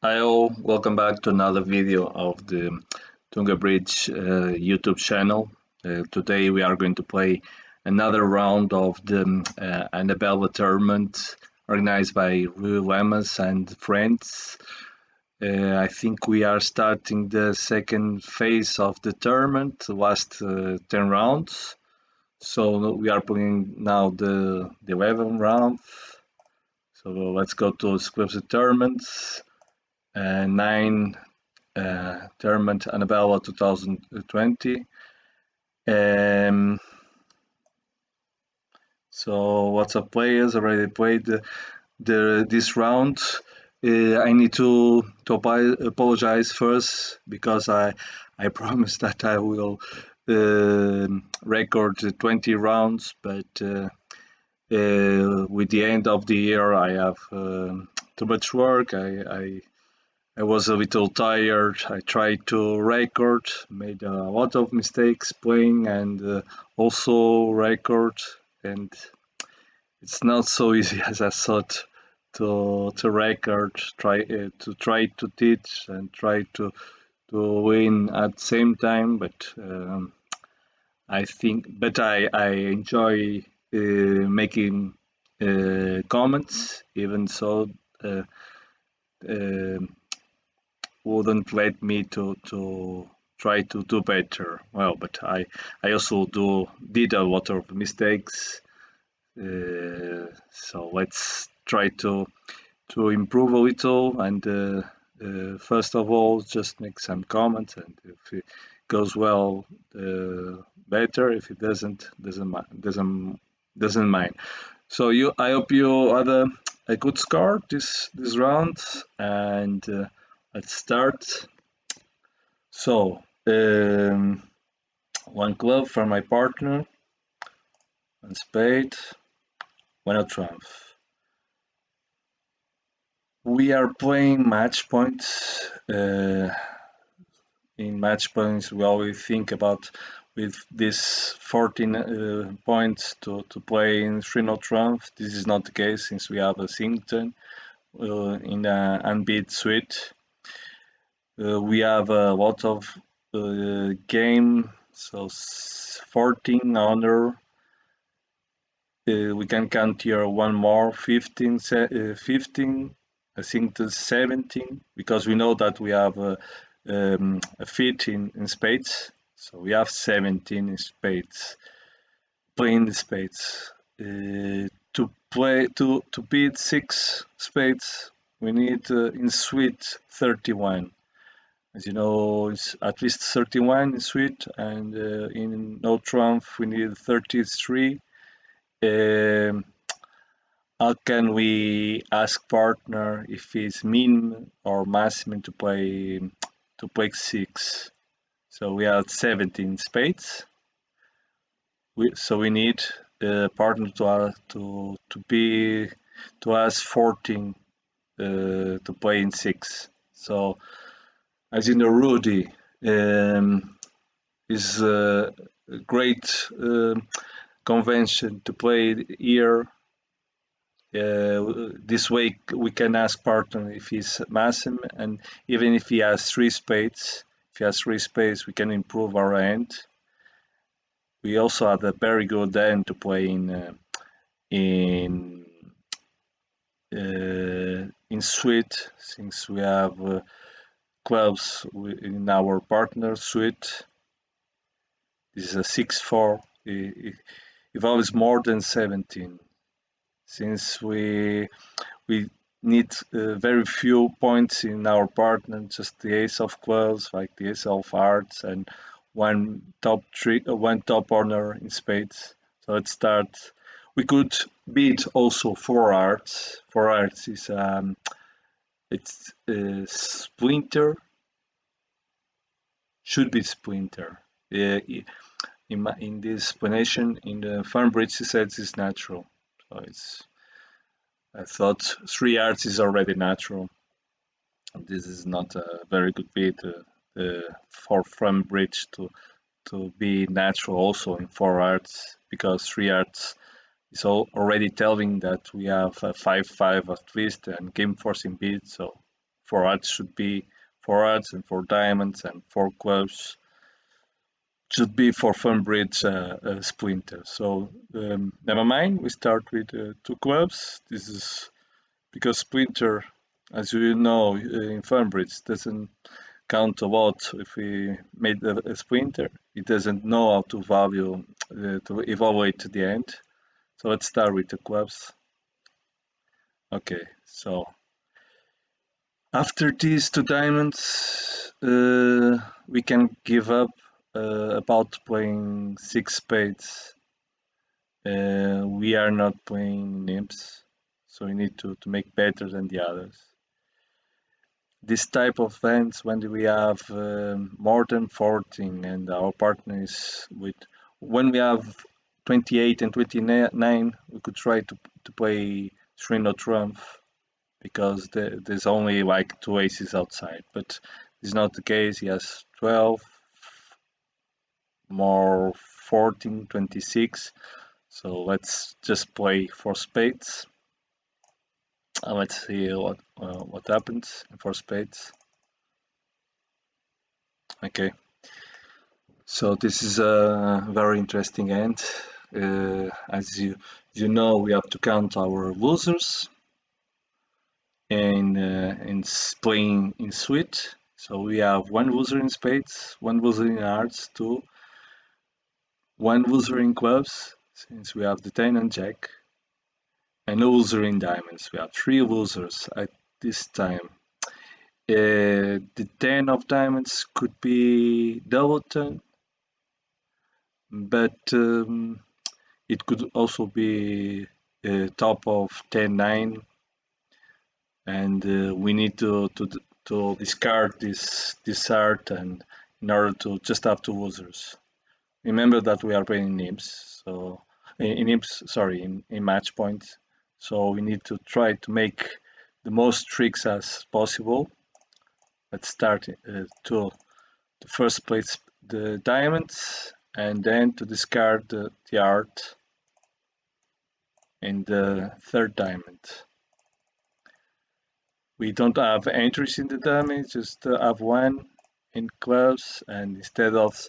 Hi all, welcome back to another video of the Funbridge YouTube channel. Today we are going to play another round of the AnaAbela tournament organized by Rui Lamas and friends. I think we are starting the second phase of the tournament, the last 10 rounds. So we are playing now the 11th round. So let's go to exclusive tournaments. 9 tournament AnaAbela 2020. So lots of players already played this round. I need to apologize first because I promised that I will record 20 rounds, but with the end of the year I have too much work. I was a little tired. I tried to record, made a lot of mistakes playing, and also record. And it's not so easy as I thought to record. Try to teach and try to win at the same time. But I enjoy making comments, even so. Wouldn't let me to try to do better. Well, but I also did a lot of mistakes. So let's try to improve a little, and first of all, just make some comments, and if it goes well, better. If it doesn't mind. So I hope you had a good score this round, and let's start. So, one club for my partner, one spade, one trump. We are playing match points. In match points, we always think about with this 14 points to play in 3-0 trump. This is not the case since we have a singleton in the unbeat suite. We have a lot of game, so 14 under. We can count here one more, 15, 15, I think the 17, because we know that we have a fit in spades, so we have 17 in spades, playing the spades. To beat 6 spades, we need in suite 31. As you know, it's at least 31 in suite, and in no trump we need 33. How can we ask partner if it's min or maximum to play 6? So we have 17 spades. So we need the partner to ask 14 to play in 6. So as you know, Rudy is a great convention to play here. This way we can ask partner if he's maxim, and even if he has 3 spades, we can improve our hand. We also have a very good hand to play in suite, since we have clubs in our partner suite. This is a 6-4. It values more than 17, since we need very few points in our partner, just the ace of clubs, like the ace of hearts, and one top honor in spades. So let's start. We could beat also 4 hearts. 4 hearts is it's splinter. Should be splinter. In this explanation, in the Funbridge, he says it's natural. So I thought 3 hearts is already natural. This is not a very good beat for Funbridge to be natural also in 4 hearts, because 3 hearts is already telling that we have a 5-5 at least and game forcing beat. So 4 hearts should be 4 hearts, and 4 diamonds and 4 clubs should be for Funbridge Splinter. So never mind, we start with 2 clubs. This is because Splinter, as you know, in Funbridge doesn't count a lot. If we made a Splinter, it doesn't know how to value, to evaluate to the end. So let's start with the clubs. Okay, so after these 2 diamonds, we can give up about playing 6 spades. We are not playing nymphs, so we need to make better than the others. This type of hands, when we have more than 14 and our partner is with, when we have 28 and 29, we could try to play 3-note trump, because there's only like 2 aces outside, but it's not the case. He has 12, more 14, 26. So let's just play 4 spades. Let's see what happens in 4 spades. Okay. So this is a very interesting hand. As you know, we have to count our losers in playing in suite. So we have 1 loser in spades, 1 loser in hearts, 2, 1 loser in clubs, since we have the 10 and jack, and no loser in diamonds. We have 3 losers at this time. The 10 of diamonds could be double turn, but it could also be top of 10-9, and we need to discard this heart, and in order to just have 2 losers. Remember that we are playing nymphs, so in nymphs, sorry, in match points. So we need to try to make the most tricks as possible. Let's start to the first place the diamonds, and then to discard the heart in the 3rd diamond. We don't have entries in the diamond, just have 1 in clubs, and instead of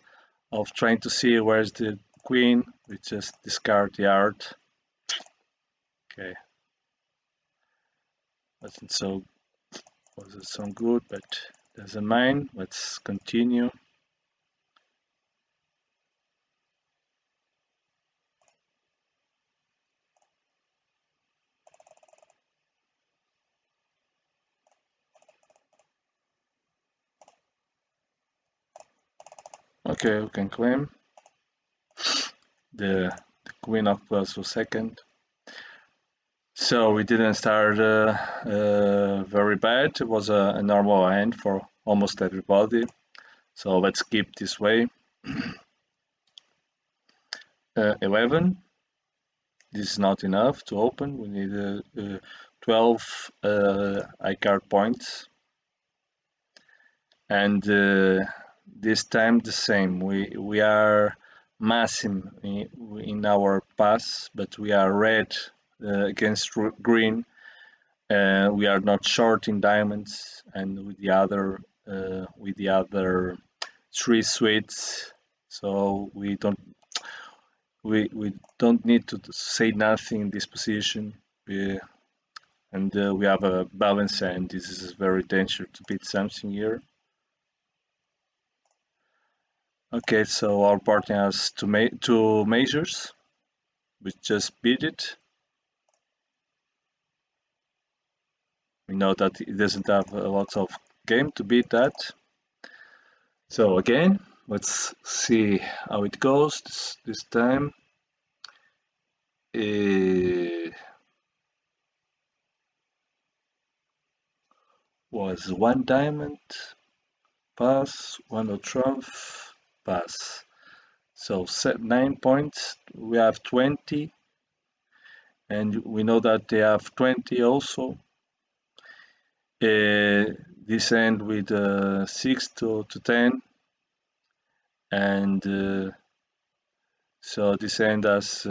trying to see where's the queen, we just discard the heart. Okay, wasn't so good, but doesn't mind. Let's continue. Okay, we can claim the queen of clubs for 2nd. So we didn't start very bad. It was a normal hand for almost everybody. So let's keep this way. 11. This is not enough to open. We need 12 iCard points. And this time the same. We are massing in our pass, but we are red against green. We are not short in diamonds, and with the other 3 suites, so we don't need to say nothing in this position. And we have a balance, and this is very dangerous to beat something here. Okay, so our partner has 2 measures. We just beat it. We know that it doesn't have a lot of game to beat that. So again, let's see how it goes this time. Was 1 diamond, pass, 1 no trump, pass. So 9 points, we have 20, and we know that they have 20 also. This end with 6 to 10, and so this end has 6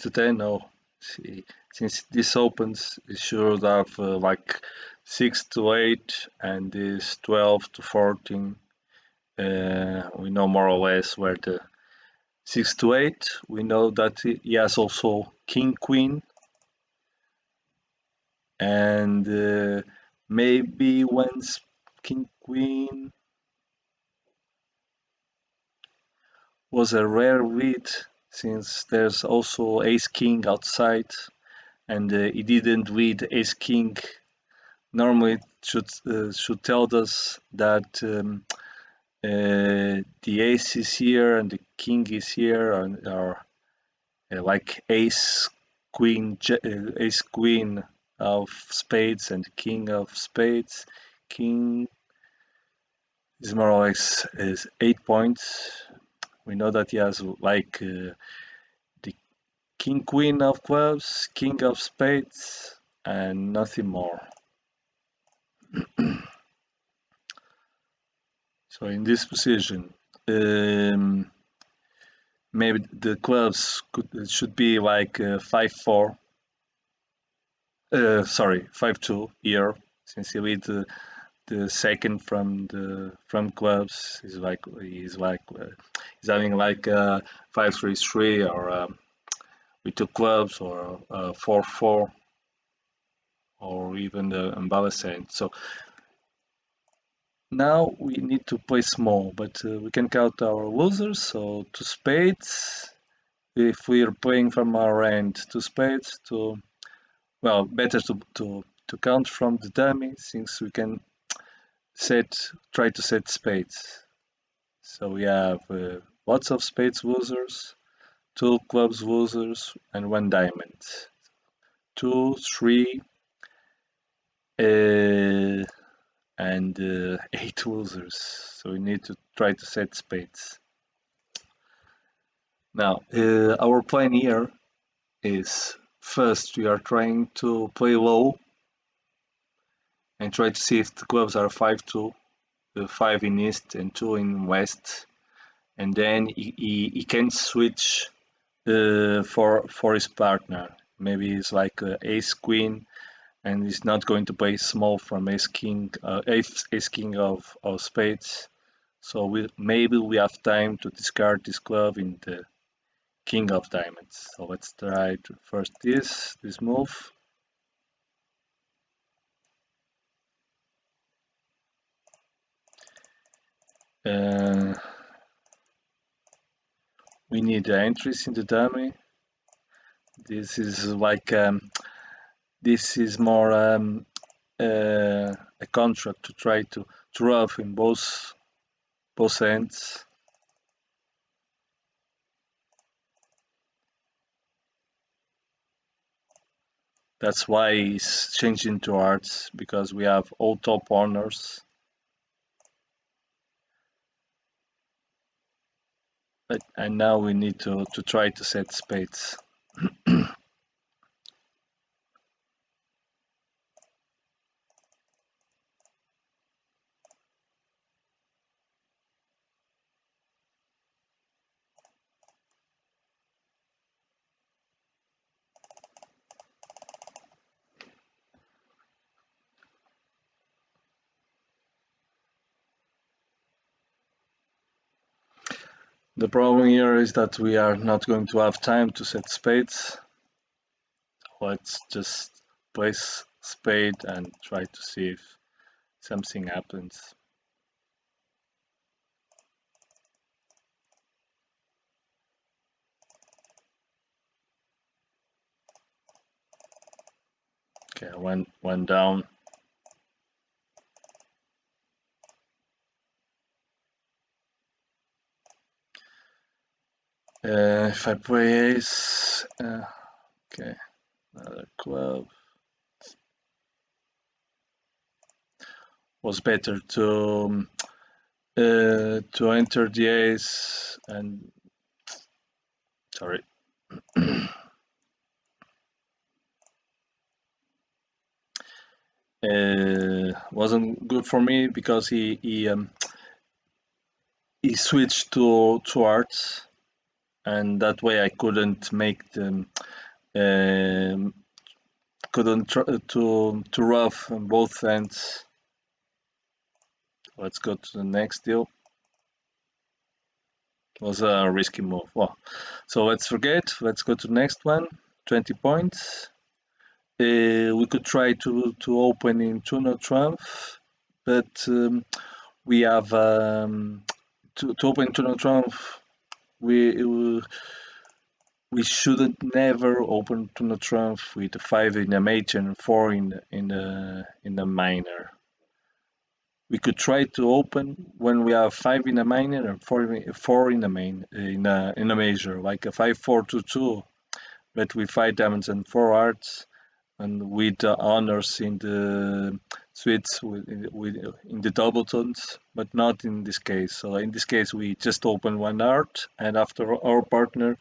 to 10, no, see, Since this opens, it should have like 6 to 8 and this 12 to 14. We know more or less where the 6 to 8. We know that he has also king queen, and maybe once king queen was a rare read, since there's also ace king outside, and he didn't read ace king. Normally it should tell us that the ace is here and the king is here, and are like ace queen of spades and king of spades. King is more or less is 8 points. We know that he has like the king queen of clubs, king of spades, and nothing more. So in this position, maybe the clubs should be like 5-4. Sorry, 5-2 here, since he leads the second from clubs. He's having like 5-3-3 or with two clubs, or 4-4, or even the AnaAbela saint. So now we need to play small, but we can count our losers. So two spades. If we are playing from our end, two spades. Better to count from the dummy, since we can try to set spades. So we have lots of spades losers, two clubs losers, and one diamond. 2, 3, and 8 losers. So we need to try to set spades. Now, our plan here is, first we are trying to play low and try to see if the clubs are 5-2, 5 in east and 2 in west, and then he can switch for his partner. Maybe it's like ace queen, and he's not going to play small from ace king of spades. So maybe we have time to discard this club in the king of diamonds. So let's try to first this move. We need the entries in the dummy. This is like this is more a contract to try to rough in both ends. That's why he's changing to hearts, because we have all top honors. And now we need to try to set spades. The problem here is that we are not going to have time to set spades. Let's just place spade and try to see if something happens. Okay, one down. If I play ace, okay, another club. Was better to enter the ace and sorry. Wasn't good for me because he switched to hearts, and that way I couldn't make them couldn't to rough on both ends. Let's go to the next deal. It was a risky move. Well, so let's forget. Let's go to the next one. 20 points. We could try to open in tuna trump, but we have to open tuna trump. We shouldn't never open tuna trump with a 5 in the major and 4 in the minor. We could try to open when we have 5 in the minor and 4 in the main in a major, like a 5-4-2-2, but with 5 diamonds and 4 hearts, and with honors in the suites in the double tones, but not in this case. So in this case, we just open 1 heart, and after our partner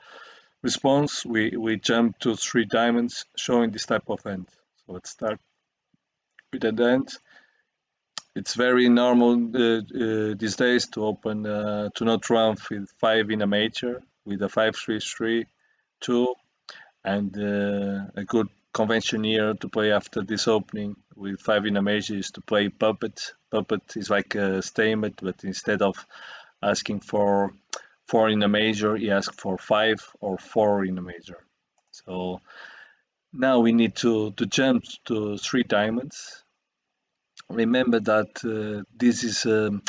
response, we jump to 3 diamonds, showing this type of end. So let's start with that end. It's very normal these days to open to not run with 5 in a major with a 5-3-3-2, and a good convention here to play after this opening with 5 in a major is to play puppet. Puppet is like a stalemate, but instead of asking for 4 in a major, he asks for 5 or 4 in a major. So now we need to jump to 3 diamonds. Remember that this is a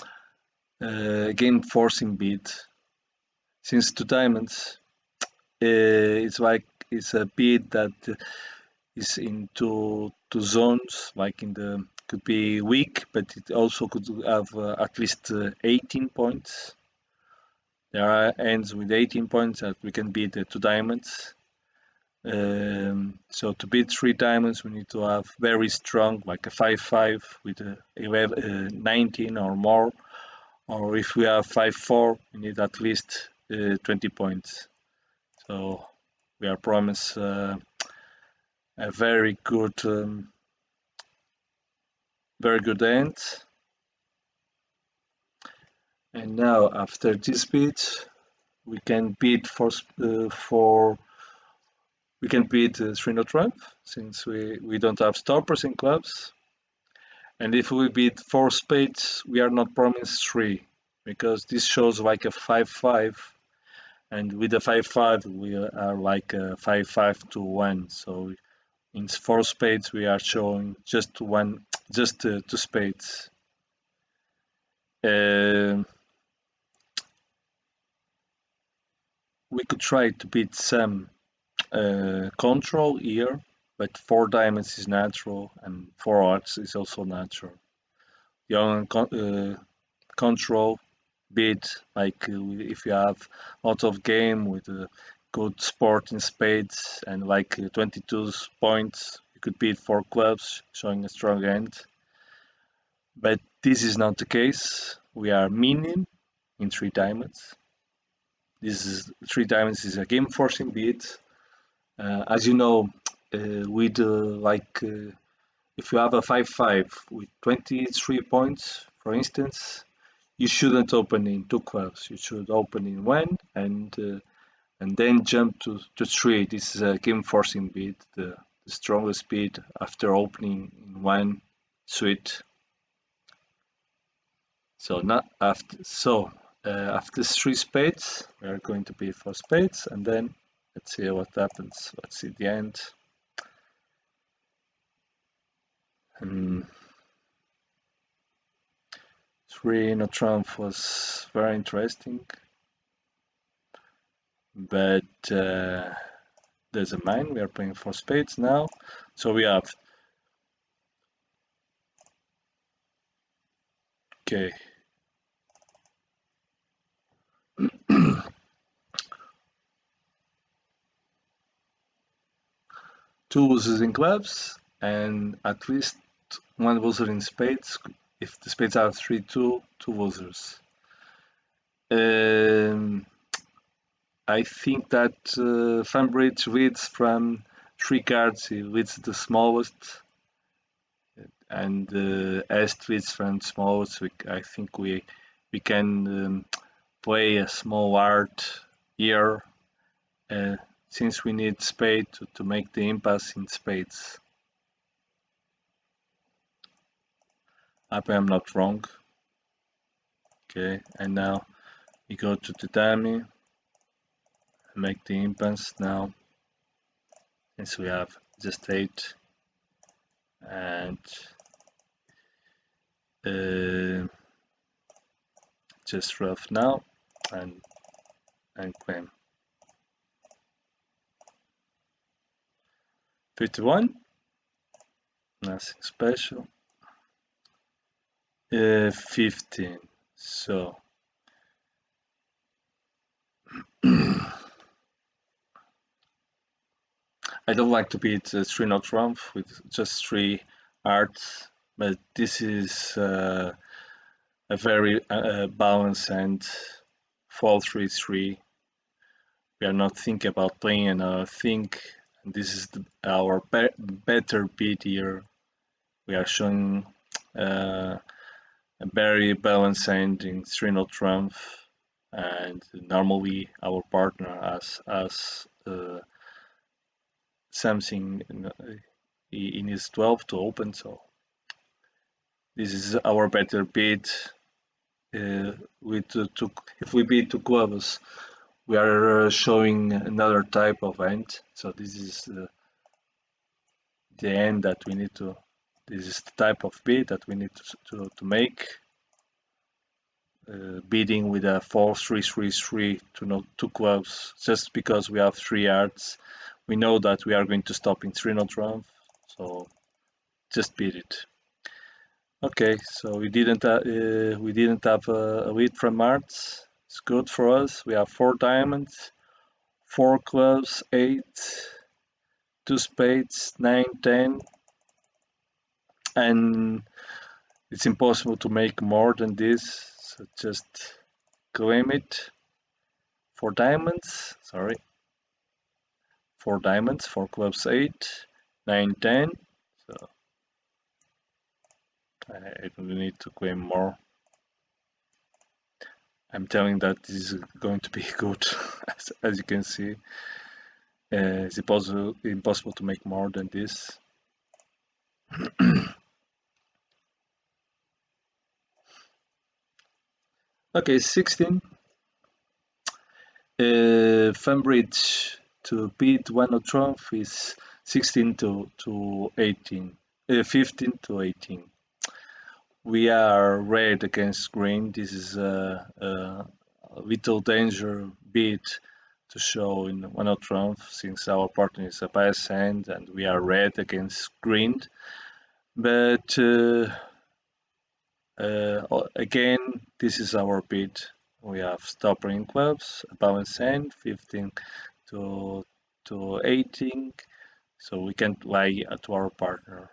game forcing bid. Since 2 diamonds, it's a bid that is into 2 zones, like in the could be weak, but it also could have at least 18 points. There are ends with 18 points that we can beat 2 diamonds. So to beat 3 diamonds, we need to have very strong, like a 5-5 with a 19 or more. Or if we have 5-4, we need at least 20 points. So we are promised a very good end. And now after this beat, we can beat we can beat 3 trump, since we don't have stoppers in clubs. And if we beat 4 spades, we are not promised 3, because this shows like a 5-5, and with a 5-5 we are like a 5-5 to 1. So in 4 spades we are showing just 2 spades. We could try to beat some control here, but 4 diamonds is natural and 4 hearts is also natural. The only control bid, like if you have lots of game with a good sport in spades and like 22 points, you could beat 4 clubs, showing a strong end. But this is not the case. We are minim in 3 diamonds. This is 3 diamonds is a game forcing bid. As you know, with if you have a 5-5 with 23 points, for instance, you shouldn't open in 2 clubs. You should open in 1 and then jump to 3. This is a game forcing bid, the strongest bid after opening in 1 suite. So after 3 spades, we are going to be 4 spades, and then let's see what happens. Let's see the end. 3 no trump was very interesting, but there's a mine. We are playing 4 spades now, so we have okay. Two losers in clubs and at least 1 loser in spades. If the spades are 3-2, 2 losers. I think that Funbridge leads from 3 cards. He leads the smallest, and Est leads from the smallest. I think we can play a small art here, since we need spade to make the impasse in spades. hope I'm not wrong. Okay, and now we go to the dummy, make the impulse now, and so we have the state and just rough now and claim 51, nothing special. 15, so I don't like to beat 3-0 trump with just 3 arts, but this is a very balanced and fall 3-3. We are not thinking about playing another thing, and this is our better beat here. We are showing a very balanced hand in 3-0 trump, and normally our partner has something in his 12 to open, so this is our better beat. If we beat 2 clubs, we are showing another type of hand, so this is the end that we need to, this is the type of beat that we need to make. Beating with a 4-3-3-3 to not 2 clubs just because we have 3 yards. We know that we are going to stop in 3-0 trump, so just beat it. Okay, so we didn't have a lead from hearts. It's good for us. We have 4 diamonds, 4 clubs, 8, 2 spades, 9, 10, and it's impossible to make more than this. So just claim it. 4 diamonds, sorry. 4 diamonds, 4 clubs, 8, 9, 10. So I don't need to claim more. I'm telling that this is going to be good, as you can see. It's impossible to make more than this. Okay, 16. Funbridge to beat 1 trump is 16 to 18, 15 to 18. We are red against green. This is a little danger beat to show in 1 trump, since our partner is a bias hand and we are red against green. But again, this is our beat. We have stopper in clubs, a balanced hand, 15 to 18, so we can't lie to our partner.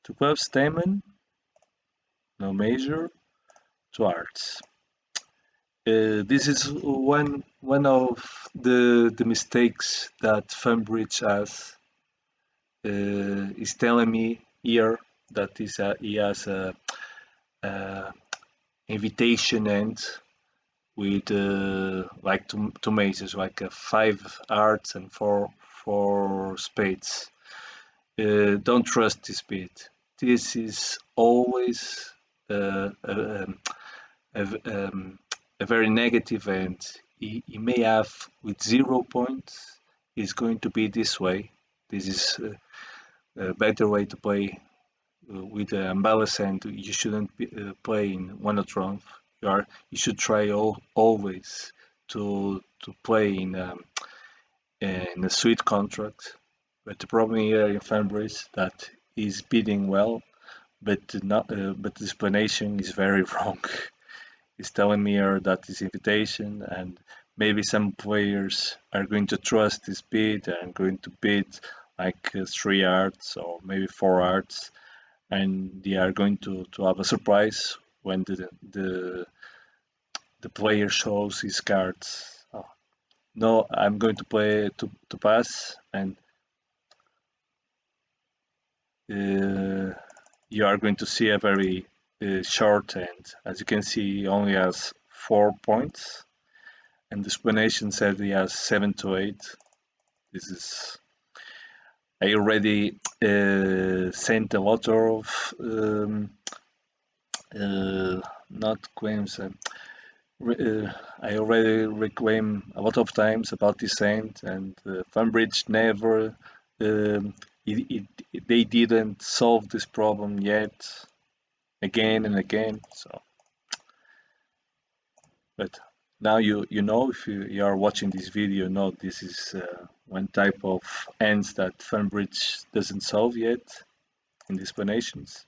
2 clubs, diamond, no major, 2 hearts. This is one of the mistakes that Funbridge has. Is telling me here that he has a invitation end with like two mazes, like 5 hearts and 4 spades. Don't trust this beat. This is always a very negative end. He may have with 0 points. It's going to be this way. This is a better way to play with the unbalanced hand. You shouldn't play in 1 trump. You should try always to play in a sweet contract. But the problem here in Funbridge that he's bidding well, but but the explanation is very wrong. He's telling me here that his invitation, and maybe some players are going to trust this bid and going to bid like 3 yards or maybe 4 yards, and they are going to have a surprise when the player shows his cards. Oh, no, I'm going to play to pass, and you are going to see a very short end. As you can see, he only has 4 points, and the explanation said he has 7 to 8. This is, I already sent a lot of not claims. I already reclaim a lot of times about this end, and Funbridge never. Um, they didn't solve this problem yet, again and again. So, but now you know, if you are watching this video, know this is one type of ends that Funbridge doesn't solve yet in the explanations.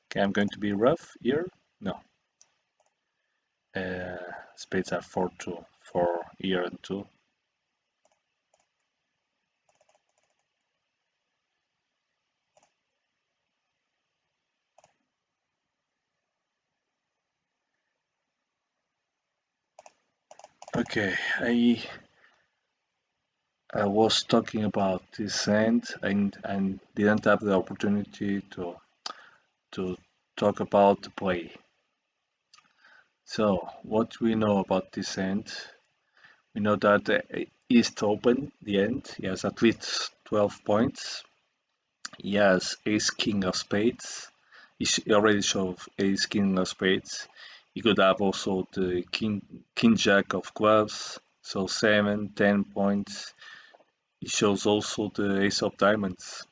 Okay, I'm going to be rough here. No, spades are 4-2 for here and 2. Okay, I was talking about this hand and didn't have the opportunity to talk about the play. So what we know about this hand, we know that East open the end. He has at least 12 points. He has Ace King of Spades. He already showed Ace King of Spades. He could have also the King Jack of Clubs. So 7, 10 points. He shows also the Ace of Diamonds.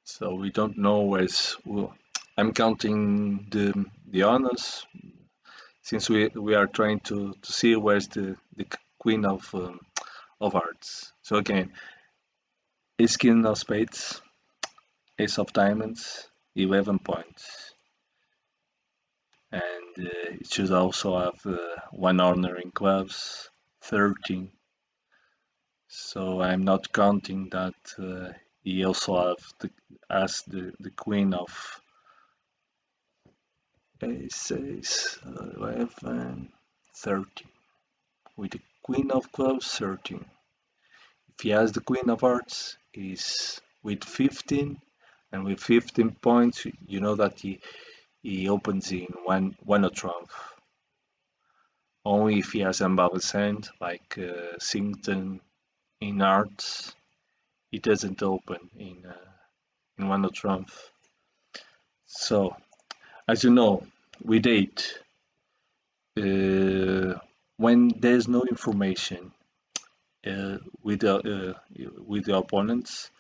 So we don't know where's. Well, I'm counting the honors since we are trying to see where's the Queen of Hearts. So again, Ace King of Spades, Ace of Diamonds, 11 points, and it should also have one honor in clubs, 13. So I'm not counting that he also has the Queen of Ace, 11, 13. With the Queen of Clubs, 13. If he has the Queen of Hearts, he's with 15. And with 15 points, you know that he opens in one a trump. Only if he has Mbabba's hand, like Sington in Hearts, he doesn't open in one a trump. So, as you know, with 8, when there's no information with the opponents.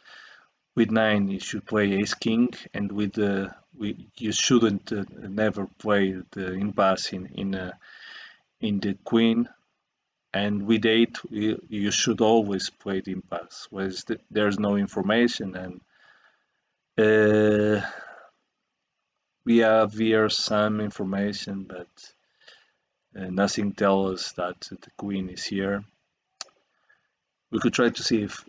With 9, you should play Ace King, and you shouldn't never play the impasse in the Queen. And with 8, you should always play the impasse, whereas there's no information, and we have here some information, but nothing tells us that the Queen is here. We could try to see if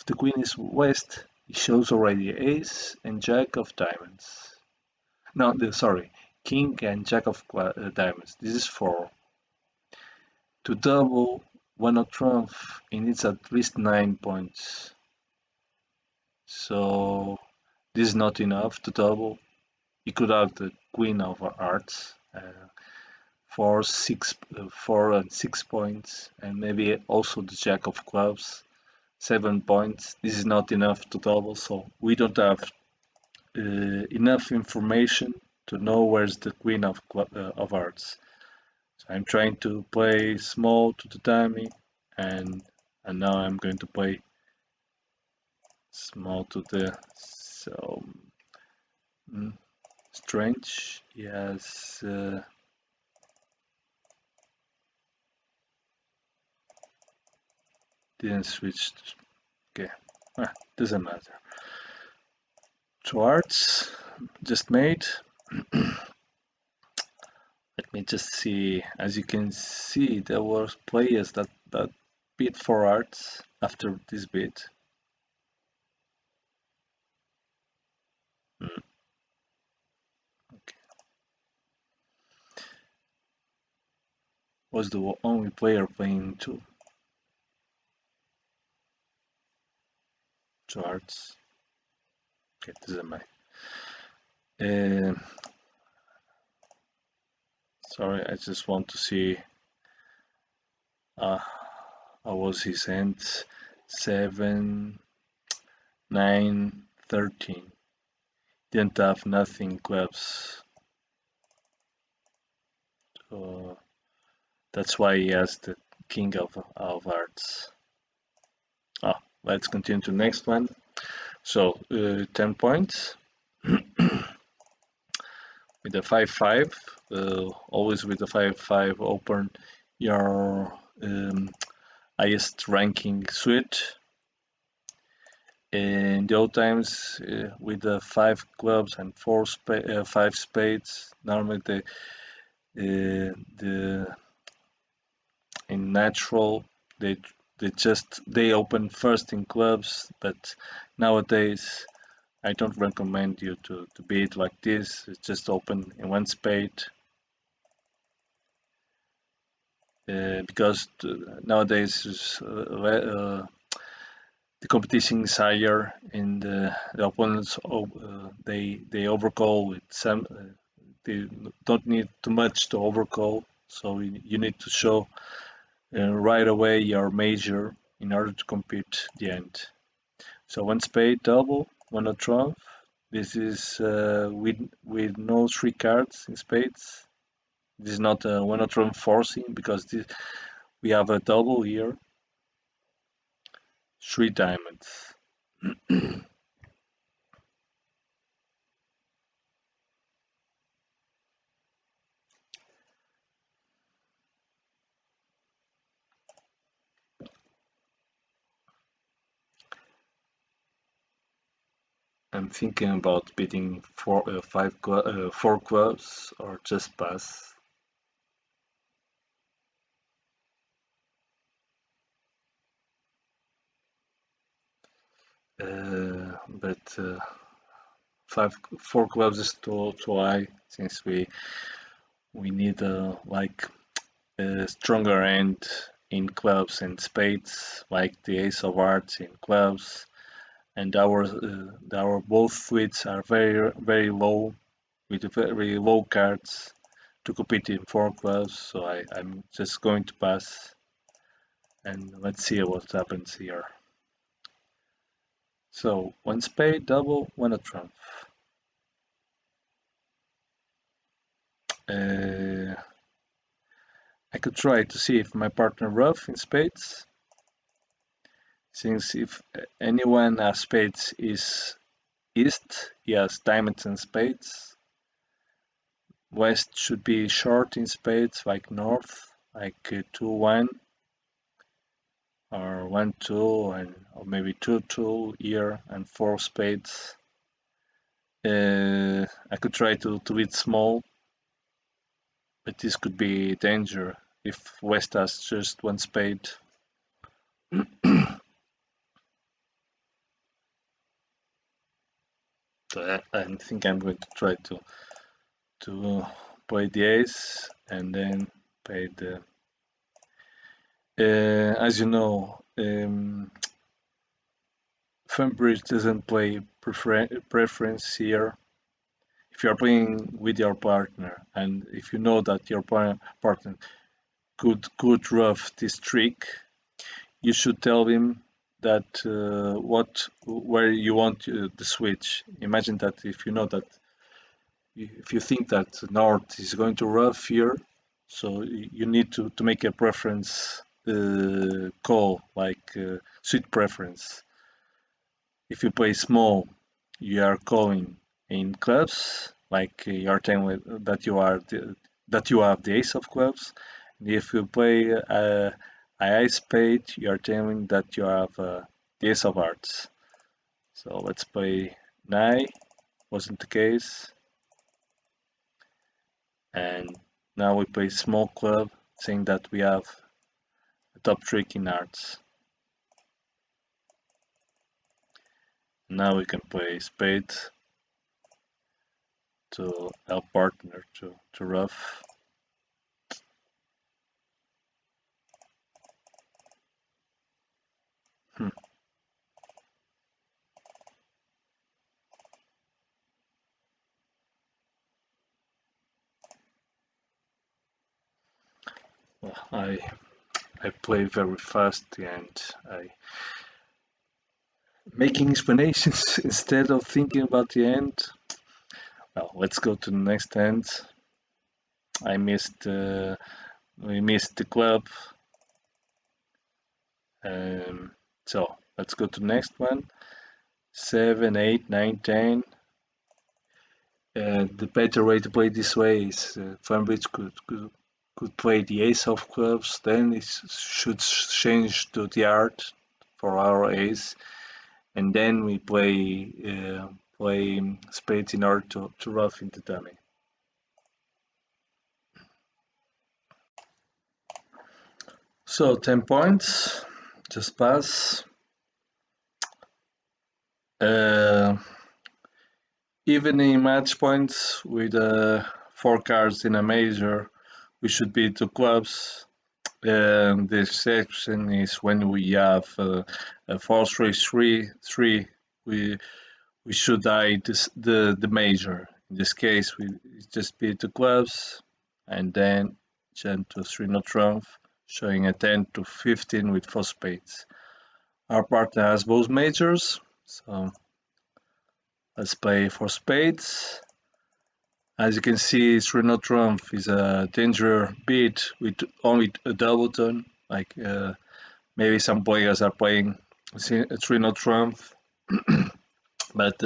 the Queen is West. It shows already Ace and Jack of Diamonds. No, sorry, King and Jack of Diamonds. This is 4. To double one of trump, it needs at least 9 points. So this is not enough to double. You could have the Queen of Hearts for 4 and 6 points, and maybe also the Jack of Clubs, 7 points. This is not enough to double, so we don't have enough information to know where's the Queen of Hearts. So I'm trying to play small to the dummy, and now I'm going to play small to the so strange. Yes. Didn't switch. Okay, doesn't matter. Two hearts just made. Let me just see. As you can see, there were players that bid for hearts after this bid. Okay. Was the only player playing two hearts. Okay, doesn't matter. Sorry, I just want to see how was his hand? 7, 9, 13. Didn't have nothing clubs. So that's why he has the king of hearts. Let's continue to the next one. So 10 points with the 5-5. Always with the 5-5 open your highest ranking suite. In the old times, with the 5 clubs and 5 spades, normally the in natural they open first in clubs, but nowadays I don't recommend you to be it like this. It's just open in one spade, because nowadays the competition is higher, and the opponents they overcall with some. They don't need too much to overcall, so you need to show right away your major in order to compete the end. So one spade double, one a trump. This is with no 3 cards in spades. This is not a one a trump forcing, because we have a double here. 3 diamonds. I'm thinking about bidding 4 clubs or just pass. But 4 clubs is too high, since we need like a stronger end in clubs and spades, like the ace of hearts in clubs, and our both suites are very low, with very low cards to compete in 4 clubs. So I'm just going to pass, and let's see what happens here. So one spade double, one a trump. I could try to see if my partner rough in spades, since if anyone has spades is east, he has diamonds and spades. West should be short in spades, like north, like 2-1 or 1-2, or maybe 2-2 here, and 4 spades. I could try to beat small, but this could be danger if West has just 1 spade. So I think I'm going to try to play the ace and then play the. As you know, Funbridge doesn't play preference here. If you are playing with your partner, and if you know that your partner could rough this trick, you should tell him that where you want the switch. Imagine that if you know that if you think that north is going to rough here, so you need to make a preference call, like suit preference. If you play small, you are calling in clubs, like you are telling that you have the ace of clubs. And if you play a high spade, you are telling that you have the ace of hearts. So let's play 9. Wasn't the case. And now we play small club, saying that we have a top trick in hearts. Now we can play spade to help partner to rough. Well, I play very fast and I making explanations instead of thinking about the end. Well, let's go to the next hand. I missed we missed the club. So let's go to the next one. 7, 8, 9, 10. The better way to play this way is Funbridge could play the ace of clubs, then it should change to the art for our ace, and then we play spades in order to rough into dummy. So 10 points, just pass. Even in match points with 4 cards in a major, we should beat 2 clubs. The exception is when we have a 4-3-3, we should die the major. In this case, we just beat 2 clubs and then jump to 3-0 trump, showing a 10 to 15 with 4 spades. Our partner has both majors, so let's play 4 spades. As you can see, 3-0 trump is a danger beat with only a double tone. Like maybe some players are playing a 3-0 trump, but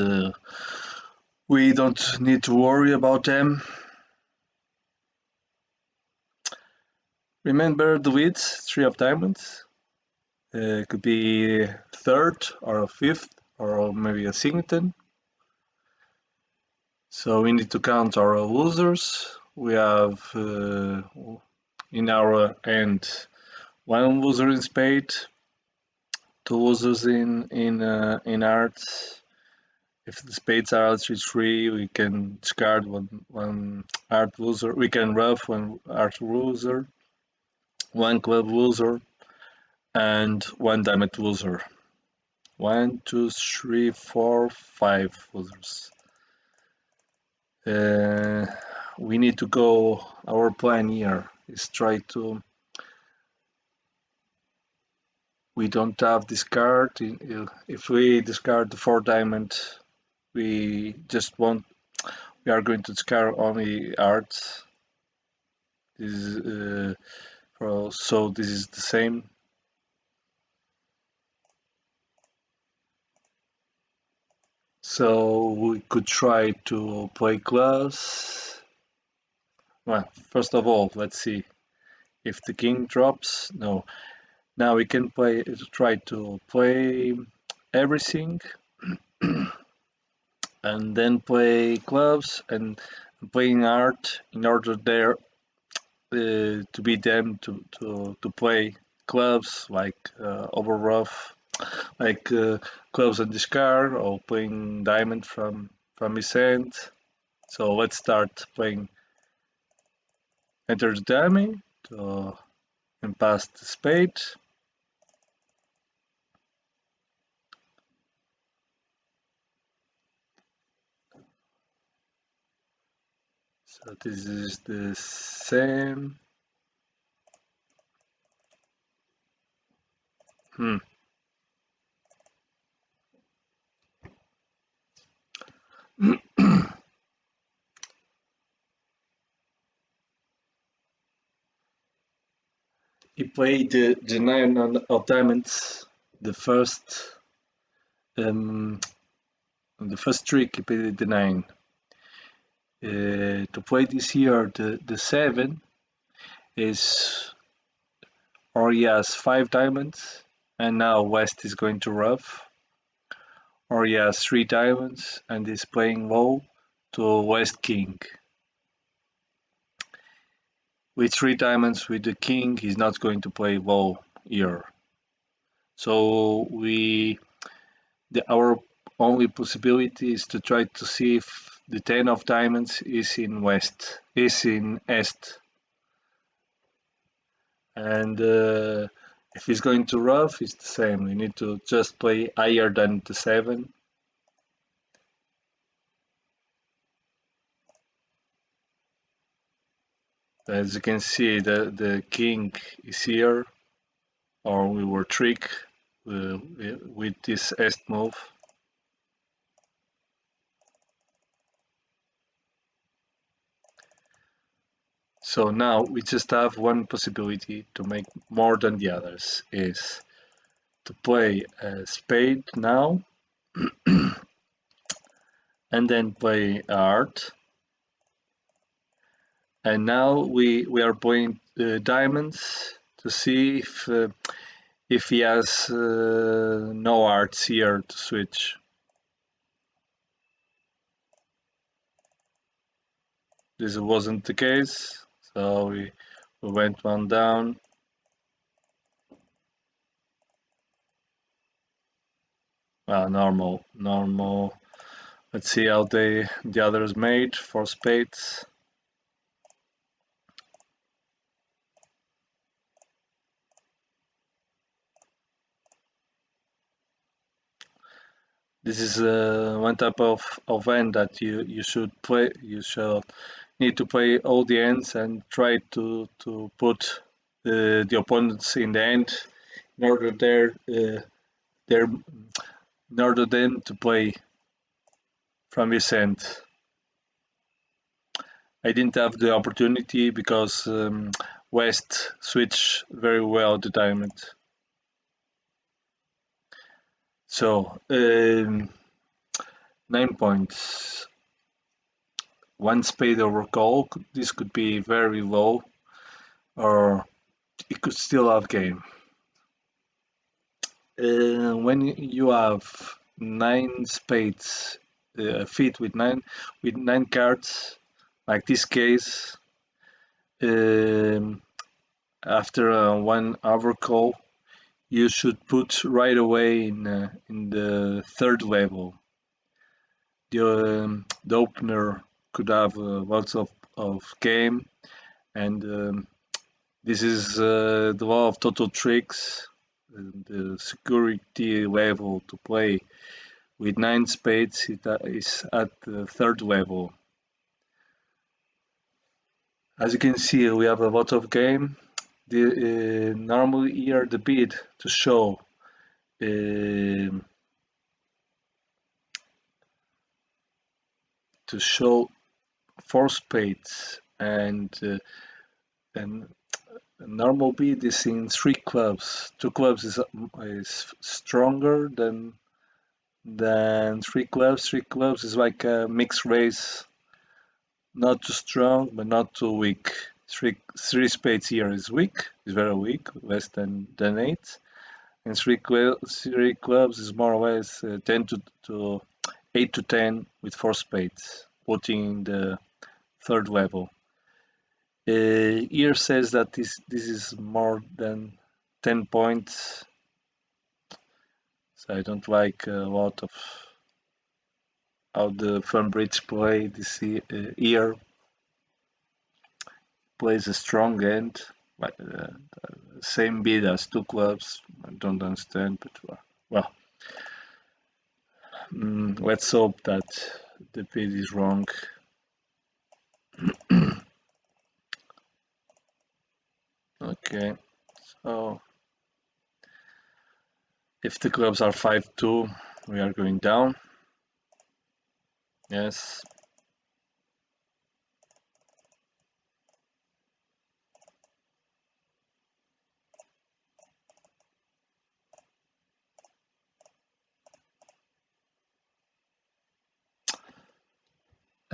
we don't need to worry about them. Remember the leads, 3 of diamonds. Could be third or a fifth or maybe a singleton. So we need to count our losers. We have in our end 1 loser in spade, 2 losers in hearts. If the spades are 3-3, we can discard one heart loser. We can rough 1 heart loser, 1 club loser, and 1 diamond loser. 1, 2, 3, 4, 5 losers. We need to go. Our plan here is try to. We don't have this card. If we discard the 4 diamond, we just want. We are going to discard only hearts. This is so this is the same. So we could try to play clubs. Well, first of all, let's see if the king drops. No. Now we can try to play everything and then play clubs and playing art in order there to beat them to play clubs like over rough, like clubs and discard, or playing diamond from his end. So let's start playing enter the dummy and pass the spade. So this is the same. He played the 9 of diamonds, the first trick. He played the 9. To play this here, the 7 is, or he has 5 diamonds, and now West is going to rough, or he has 3 diamonds and is playing low to West King. With 3 diamonds with the king, he's not going to play low here. So our only possibility is to try to see if the 10 of diamonds is in west, is in est. And if he's going to rough, it's the same. We need to just play higher than the 7. As you can see, the king is here. or we were tricked with this est move. So now we just have one possibility to make more than the others, is to play a spade now and then play a heart. And now we are playing diamonds to see if he has no hearts here to switch. This wasn't the case, so we went one down. Well, normal. Let's see how the others made for spades. This is one type of hand that you should play. You should need to play all the hands and try to put the opponents in the end in order in order them to play from his end. I didn't have the opportunity because West switched very well the diamond. So 9 points. One spade over call. This could be very low, or it could still have game. When you have 9 spades, feet with nine cards, like this case, after one overcall, you should put right away in the third level. The opener could have lots of game, and this is the law of total tricks. The security level to play with 9 spades is at the third level. As you can see, we have a lot of game. Normally here the bid to show uh, 4 spades and a normal bid is in 3 clubs. 2 clubs is stronger than 3 clubs. 3 clubs is like a mixed race, not too strong but not too weak. Three spades here is weak, is very weak, less than 8. And three clubs is more or less 10 to 8 to 10 with 4 spades, putting in the third level. Here says that this is more than 10 points, so I don't like a lot of how the Funbridge play this year. Plays a strong hand, like same bid as 2 clubs. I don't understand, but well, let's hope that the bid is wrong. Okay, so if the clubs are 5-2, we are going down. Yes.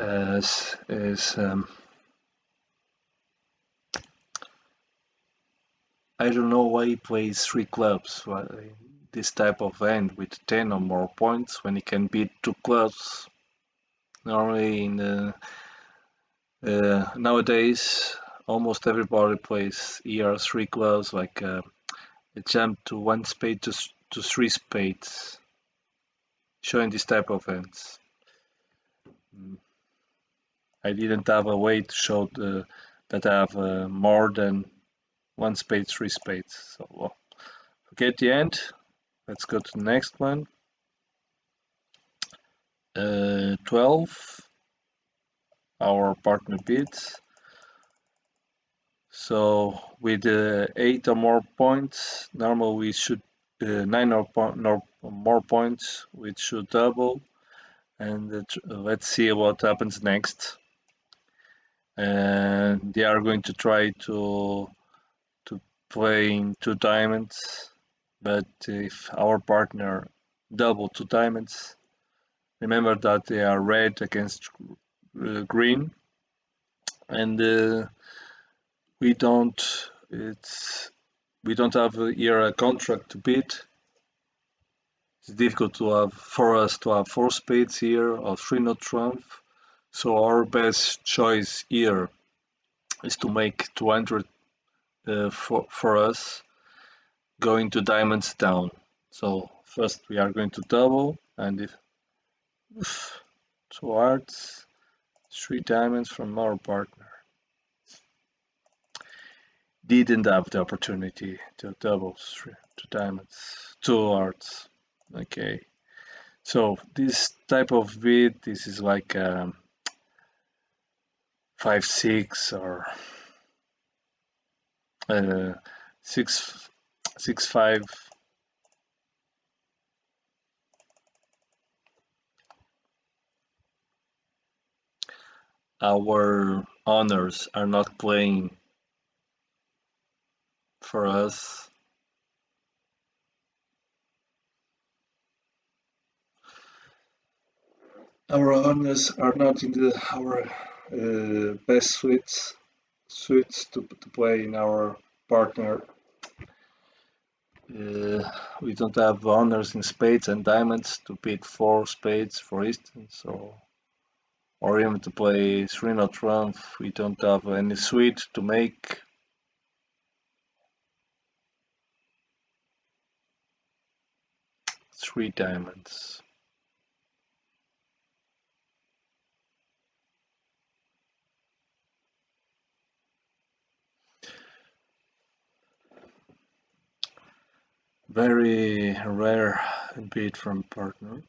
I don't know why he plays 3 clubs. This type of hand with 10 or more points when he can beat 2 clubs. Normally in the nowadays almost everybody plays here 3 clubs, like a jump to 1 spade to 3 spades, showing this type of hands. I didn't have a way to show that I have more than 1 spade, 3 spades. So well, forget the end. Let's go to the next one. 12. Our partner bids. So with 8 or more points, normally we should 9 or more points, we should double. And let's see what happens next. And they are going to try to play in 2 diamonds, but if our partner double 2 diamonds, remember that they are red against green, and we don't have here a contract to bid. It's difficult for us to have 4 spades here or 3 not trump. So our best choice here is to make 200 for us, going to diamonds down. So first we are going to double, and if 2 hearts, 3 diamonds from our partner. Didn't have the opportunity to double 2 diamonds, 2 hearts. Okay, so this type of bid, this is like 5-6 or 6-5. Our owners are not playing for us. Our owners are not in our best suits to play in our partner. We don't have honors in spades and diamonds to pick 4 spades, for instance, or even to play 3 not trump. We don't have any suite to make. Three diamonds. Very rare bid from partner.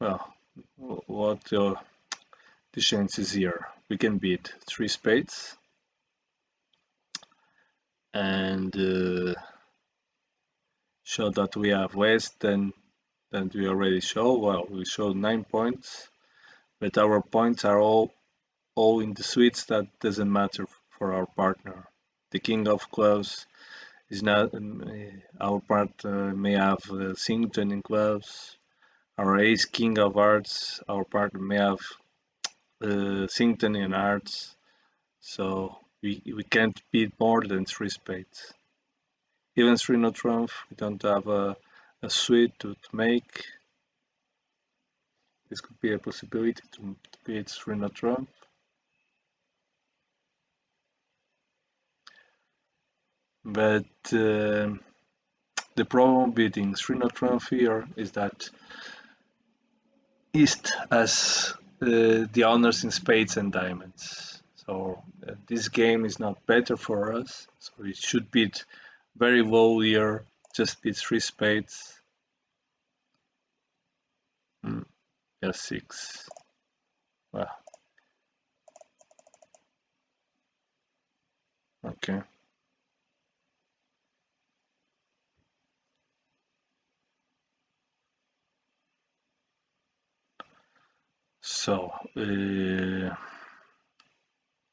Well, what the chances here? We can beat 3 spades and show that we have less than we already show. Well, we showed 9 points, but our points are all in the suites that doesn't matter for our partner. The king of clubs is not, our partner may have Singleton in clubs. Our ace king of hearts, our partner may have Singleton in hearts. So we can't beat more than 3 spades. Even 3 not trump, we don't have a suite to make. This could be a possibility to beat 3 not trump. But the problem beating 3 not trump here is that East has the honors in spades and diamonds. So this game is not better for us. So it should beat very low here, just beat 3 spades. Yeah, 6. Well, okay. So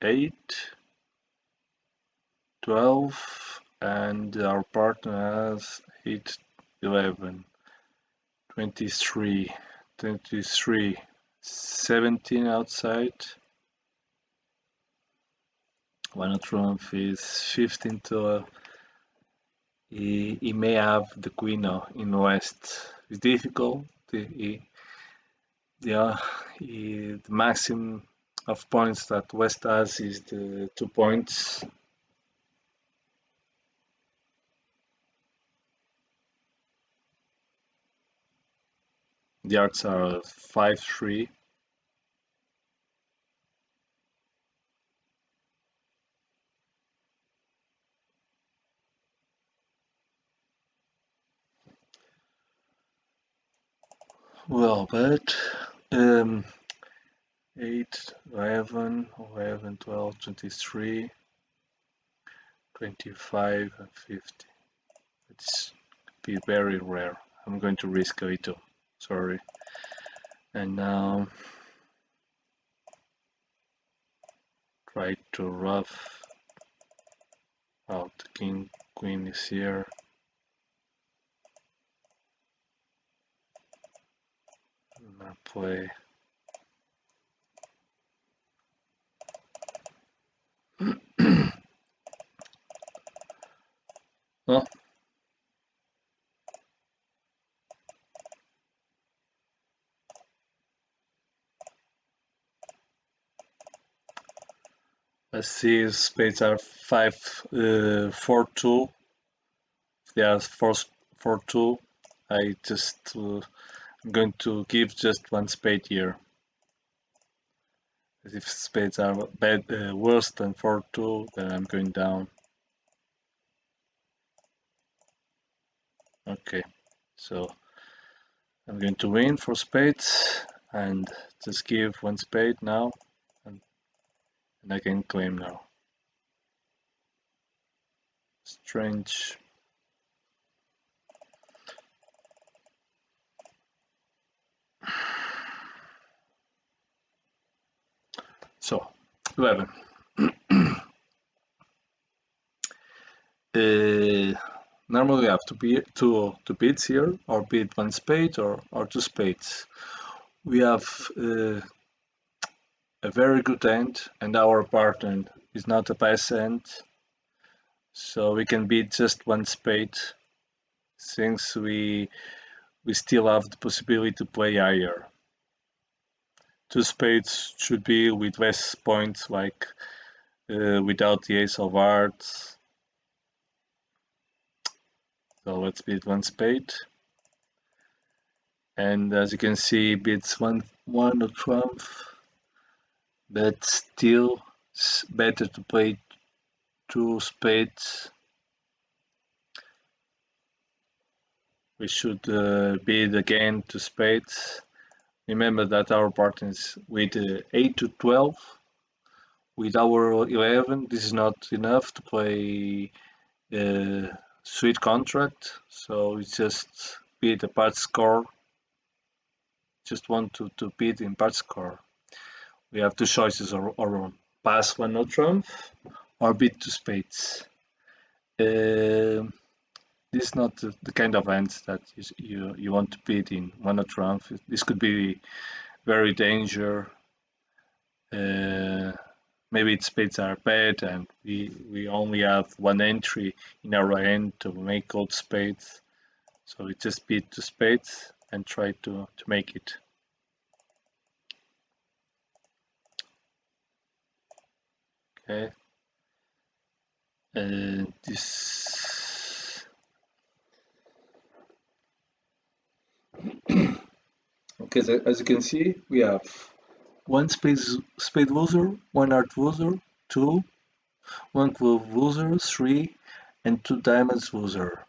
8, 12, and our partner has 8, 11, 23, 23, 17 outside. One trump is 15 to he may have the queen in west. It's difficult. The maximum of points that west has is the 2 points. The odds are 5-3. Well, but 8, 11, 11, 12, 23, 25, and 50. It's be very rare. I'm going to risk a little. Sorry. And now try to rough out. The king, queen is here. And I play. Oh, let's see if spades are 5, 4, 2. If they are 4, 2, I just I'm going to give just one spade here. If spades are bad, worse than 4, 2, then I'm going down. Okay, so I'm going to win for spades and just give one spade now, and I can claim now. Strange. So 11. Normally we have to be two beats here, or beat one spade or two spades. We have a very good hand, and our partner is not a pass hand, so we can beat just one spade, since we still have the possibility to play higher. Two spades should be with less points, like without the ace of hearts. So let's beat one spade. And as you can see, beats one of trump, but still it's better to play two spades. We should beat again two spades. Remember that our partner is with 8 to 12. With our 11, this is not enough to play sweet contract, so it's just beat a part score. Just want to beat in part score. We have two choices, or pass one no trump or beat two spades. This is not the kind of hands that you want to beat in one no trump. This could be very dangerous. Maybe its spades are bad and we only have one entry in our hand to make old spades, so we just beat two spades and try to make it. Okay, this okay, so as you can see, we have one spade loser, one heart loser, two, one club loser, three, and two diamonds loser,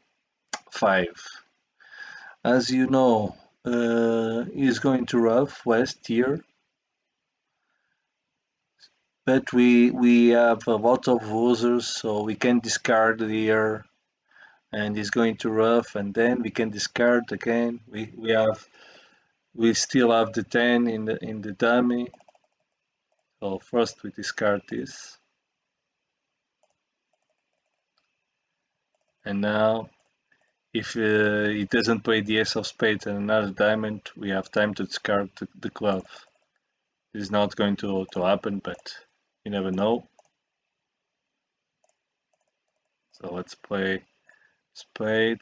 five. As you know, he's going to rough west here, but we have a lot of losers, so we can discard here, and he's going to rough, and then we can discard again. We still have the 10 in the dummy, so first we discard this, and now if he doesn't play the ace of spades and another diamond, we have time to discard the club. This is not going to happen, but you never know. So let's play spade.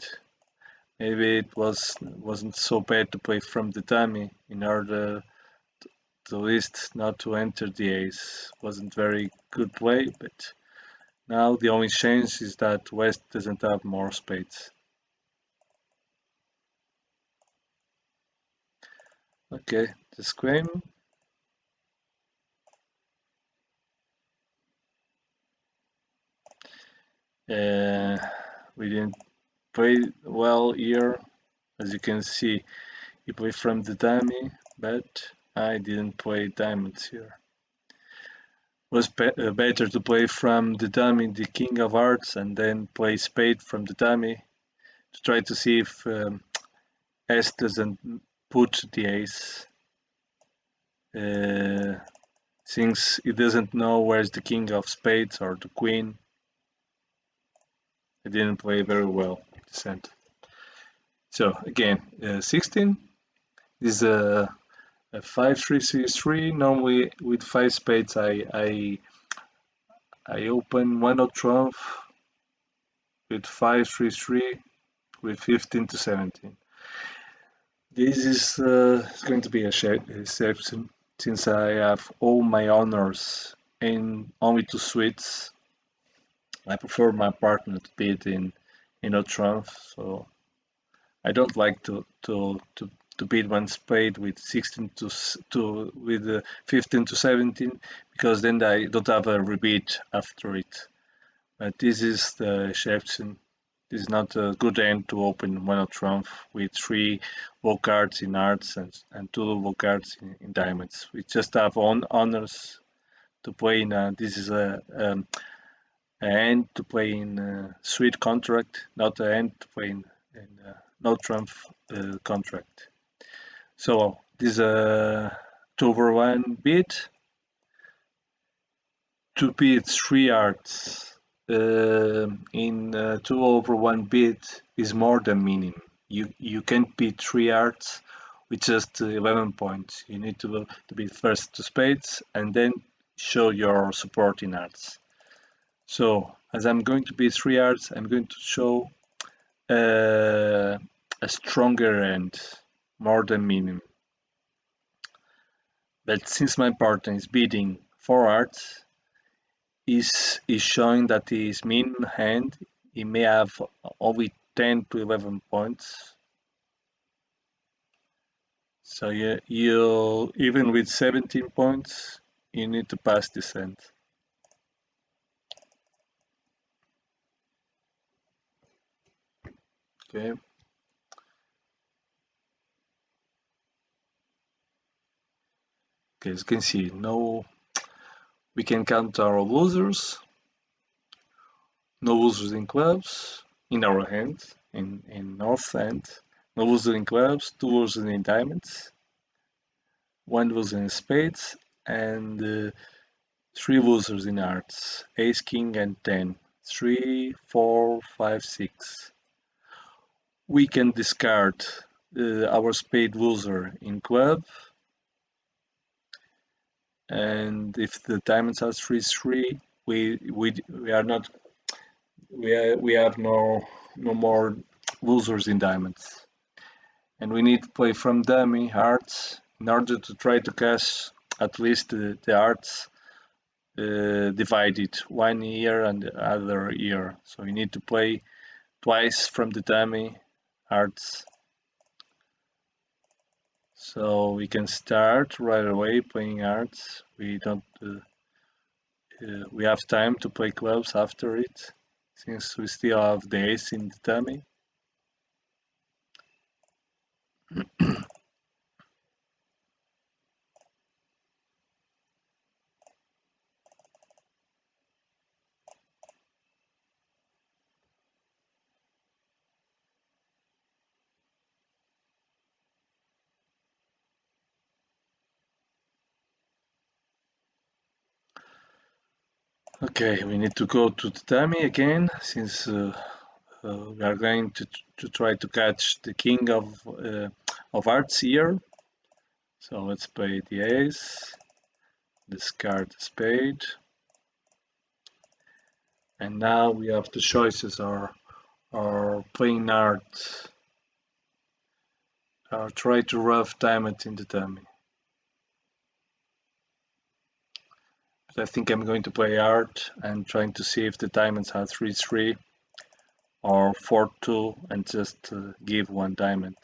Maybe it wasn't so bad to play from the dummy in order to least not to enter the ace. Wasn't very good play, but now the only change is that West doesn't have more spades. Okay, the scream. We didn't play well here. As you can see, he played from the dummy, but I didn't play diamonds here. Was better to play from the dummy the king of hearts and then play spade from the dummy to try to see if S doesn't put the ace. Since it doesn't know where's the king of spades or the queen, I didn't play very well this hand. So again, 16 is a 5-3-6-3. Normally with 5 spades I open 1 trump with 5-3-3 with 15 to 17. This is going to be a exception since I have all my honors in only 2 suites. I prefer my partner to beat in a trump, so I don't like to beat one spade with 16 to with 15 to 17 because then I don't have a repeat after it. But this is the exception. This is not a good end to open one of trump with 3 low cards in hearts and 2 low cards in diamonds. We just have honors to play in. This is an end to play in sweet contract, not an end to play in no trump contract. So this is a 2/1 bid. 2 bids 3 hearts in 2/1 bid is more than minimum. You can't beat 3 hearts with just 11 points. You need to beat first 2 spades and then show your support in hearts. So as I'm going to beat 3 hearts, I'm going to show a stronger end, more than minimum. But since my partner is beating 4 hearts, is showing that his min hand he may have only 10 to 11 points. So you even with 17 points, you need to pass this hand. Okay. Okay, as you can see, no, we can count our losers. No losers in clubs in our hand, in North hand. No loser in clubs, 2 losers in diamonds, 1 loser in spades, and 3 losers in hearts, ace, king, and 10. 3, 4, 5, 6. We can discard our spade loser in club, and if the diamonds are 3-3, we are not we have no more losers in diamonds, and we need to play from dummy hearts in order to try to cash at least the hearts divided, one here and the other here. So you need to play twice from the dummy hearts. So we can start right away playing hearts. We don't. We have time to play clubs after it, since we still have the ace in the dummy. Okay, we need to go to the dummy again, since we are going to try to catch the king of hearts here. So let's play the ace, discard the spade, and now we have the choices are playing hearts, or try to rough diamond in the dummy. But I think I'm going to play art and trying to see if the diamonds are 3-3 or 4-2 and just give 1 diamond.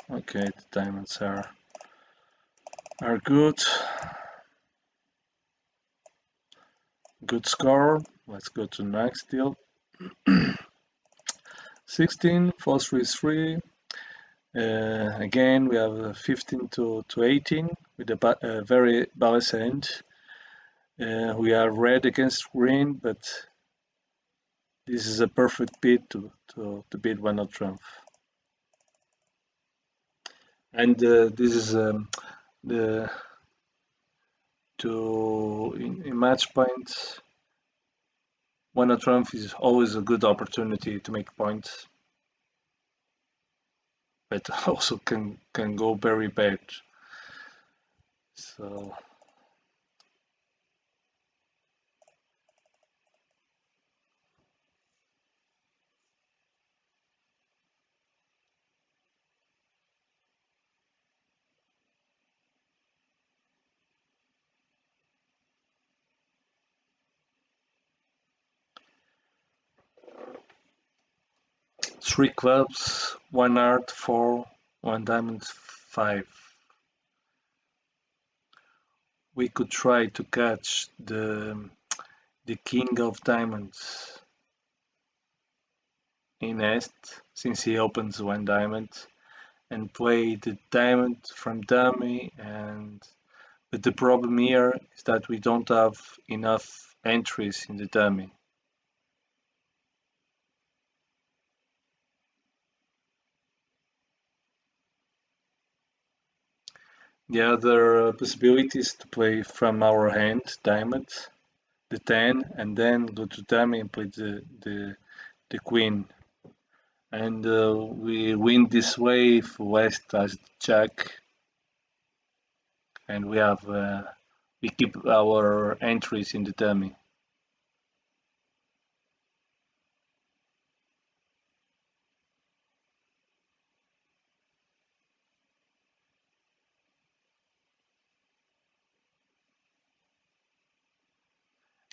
Okay, the diamonds are are good. Good score. Let's go to next deal. 16, 4-3-3. Again, we have 15 to 18 with a very balanced hand. We are red against green, but this is a perfect beat to beat one Trump. And this is the in match points. One Trump is always a good opportunity to make points, but also can go very bad. So. Three clubs, one heart, 4, one diamond, 5. We could try to catch the king of diamonds in est, since he opens one diamond, and play the diamond from dummy. But the problem here is that we don't have enough entries in the dummy. The other possibility is to play from our hand diamond, the 10, and then go to dummy and play the queen. And we win this way if West has jack, and we keep our entries in the dummy.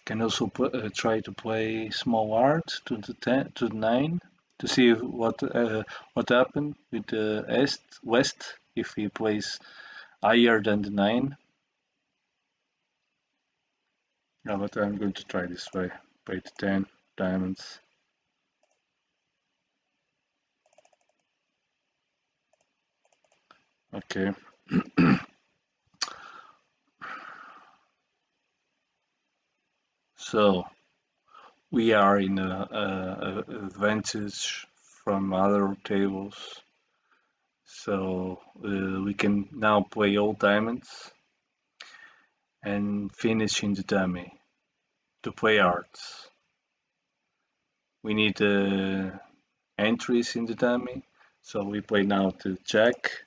Can also try to play small art to the 10 to the 9 to see what happened with the West if he plays higher than the 9. Yeah, but I'm going to try this way. Play the 10 diamonds. Okay. So we are in a advantage from other tables. So we can now play all diamonds and finish in the dummy to play arts. We need entries in the dummy, so we play now the jack.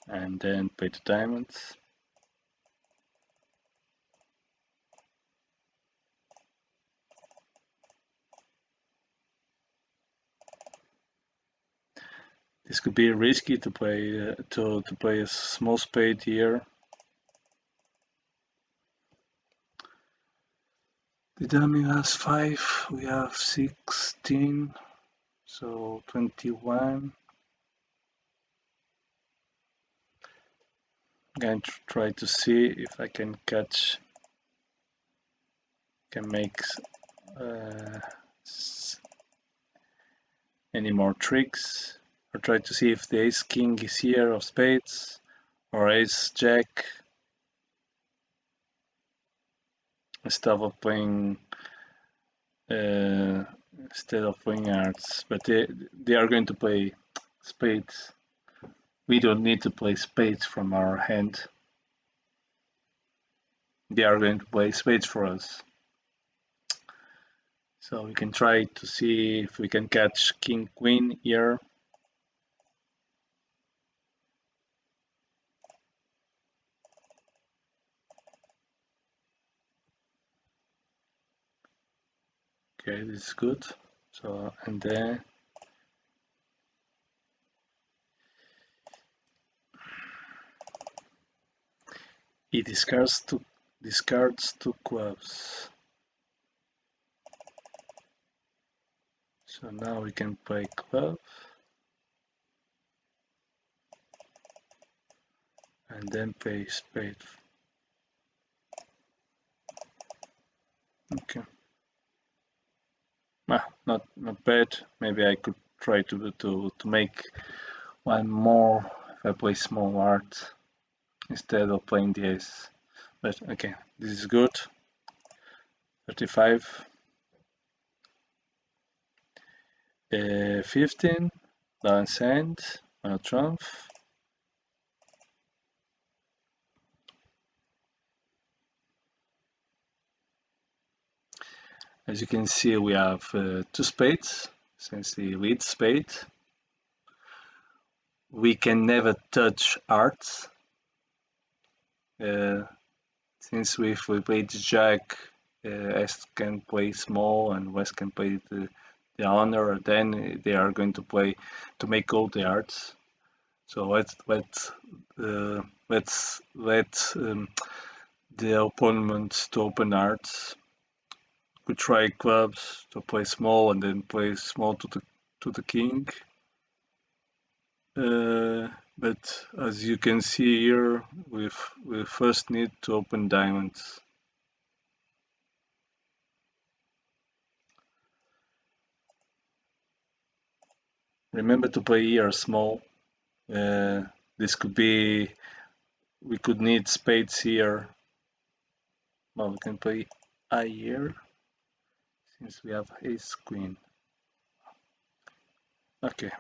And then play the diamonds. This could be risky to play to play a small spade here. The dummy has 5, we have 16, so 21. I'm going to try to see if I can make any more tricks, or try to see if the ace king is here of spades, or ace jack, instead of playing hearts. But they are going to play spades. We don't need to play spades from our hand. They are going to play spades for us. So we can try to see if we can catch king queen here. Okay, this is good. So, and then he discards two clubs. So now we can play club. and then play spade. Okay. Not bad. Maybe I could try to make one more if I play small art instead of playing the ace. But okay, this is good. 35. 15. Balance hand. On a trump. As you can see, we have two spades, since the lead spade. We can never touch hearts. Since if we play the jack, S can play small and West can play the honor, then they are going to play to make all the hearts. So let's let the opponent to open hearts. We try clubs to play small and then play small to the king. But as you can see here, we first need to open diamonds. Remember to play here small. This could be, we could need spades here. Well, we can play I here, since we have ace queen. Okay.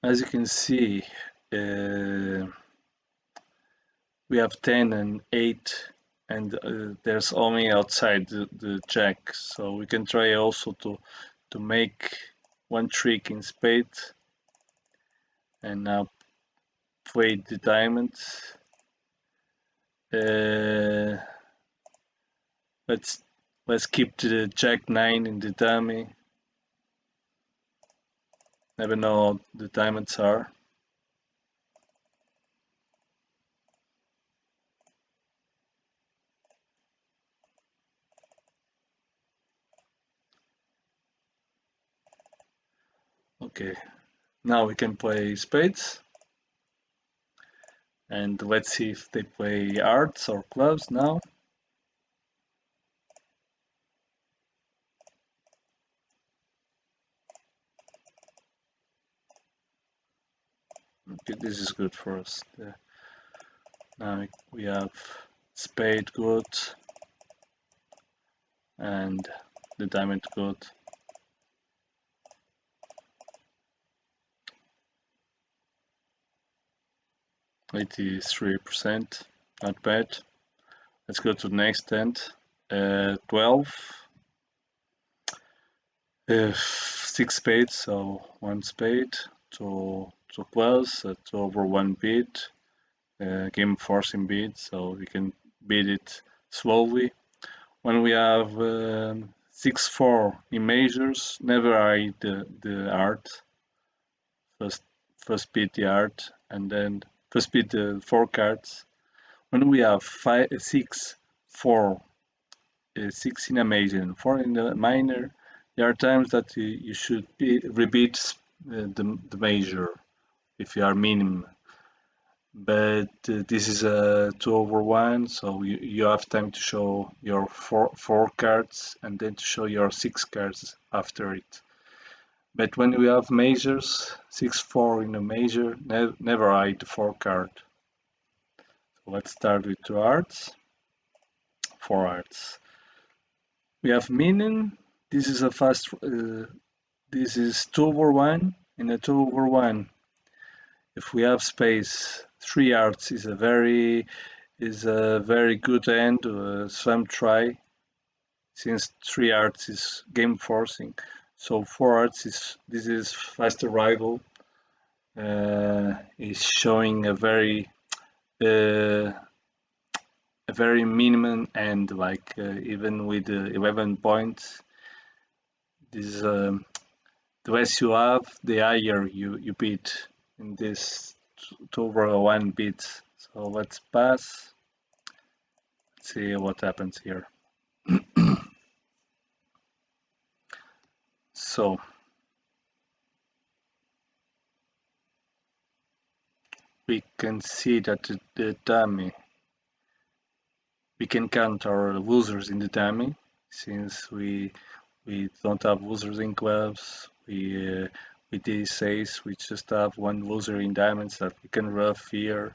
As you can see, we have 10 and 8, and there's only outside the jack, so we can try also to make one trick in spade, and now play the diamonds. Let's keep the jack 9 in the dummy. Never know what the diamonds are. Okay, now we can play spades. And let's see if they play hearts or clubs now. Okay, this is good for us. Now we have spade good and the diamond good. 83%, not bad. Let's go to the next hand. 12. 6 spades, so 1 spade, two clubs, that's over 1 beat. Game forcing beat, so we can beat it slowly. When we have 6-4 in majors, never hide the art. First beat the art, and then first beat the 4 cards. When we have 6, 4, 6 in a major and 4 in the minor, there are times that you should repeat the major if you are minimum. But this is a 2/1, so you have time to show your four cards and then to show your 6 cards after it. But when we have majors, 6-4 in a major, never hide the 4 card. So let's start with 2 hearts, 4 hearts. We have minim. This is a fast. This is 2/1. In a 2/1, if we have space, 3 hearts is a very good end. Some try, since 3 hearts is game forcing. So 4 hearts is fast arrival. Is showing a very minimum end, like even with 11 points. This the less you have, the higher you beat in this 2/1 beats. So let's pass. Let's see what happens here. So we can see that the dummy, we can count our losers in the dummy, since we don't have losers in clubs. With these ace, we just have one loser in diamonds that we can rough here,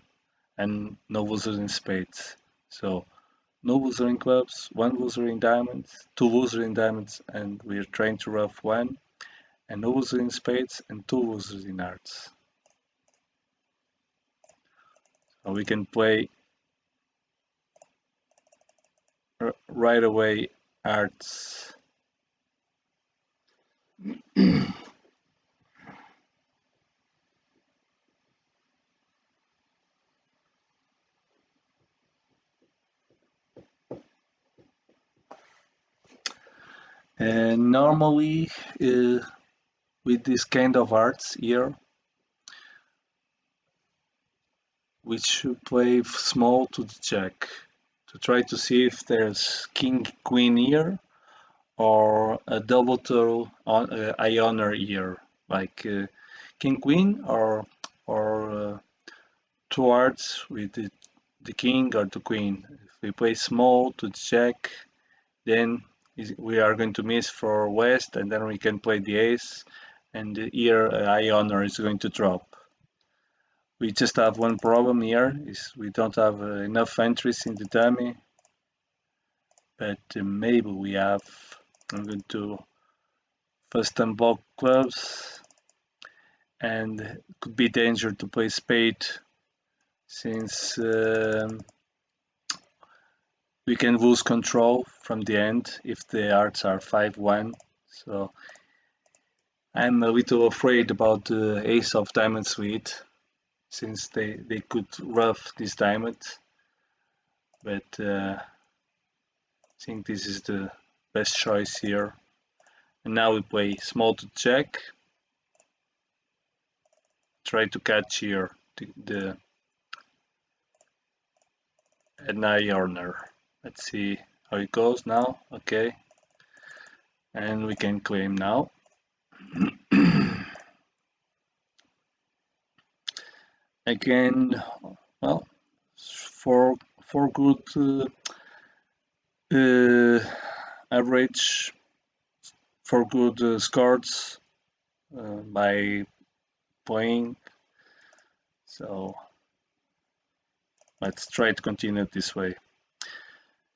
and no losers in spades. So no loser in clubs, one loser in diamonds, two losers in diamonds, and we're trying to rough one, and no loser in spades, and two losers in hearts. So we can play right away hearts. And normally, with this kind of hearts here, we should play small to the jack to try to see if there's king queen here, or a double turtle on Ioner here, like king queen, or two hearts with the king or the queen. If we play small to the jack, then we are going to miss for west, and then we can play the ace, and here Ioner is going to drop. We just have one problem here, is we don't have enough entries in the dummy, but maybe we have. I'm going to first unblock clubs, and it could be danger to play spade, since we can lose control from the end if the hearts are 5-1. So I'm a little afraid about the ace of diamonds lead, since they could rough this diamond, but I think this is the best choice here. And now we play small to check, try to catch here the AnaAbela. Let's see how it goes now. Okay, and we can claim now. Again, well, for good average, for good scores by playing. So let's try to continue this way.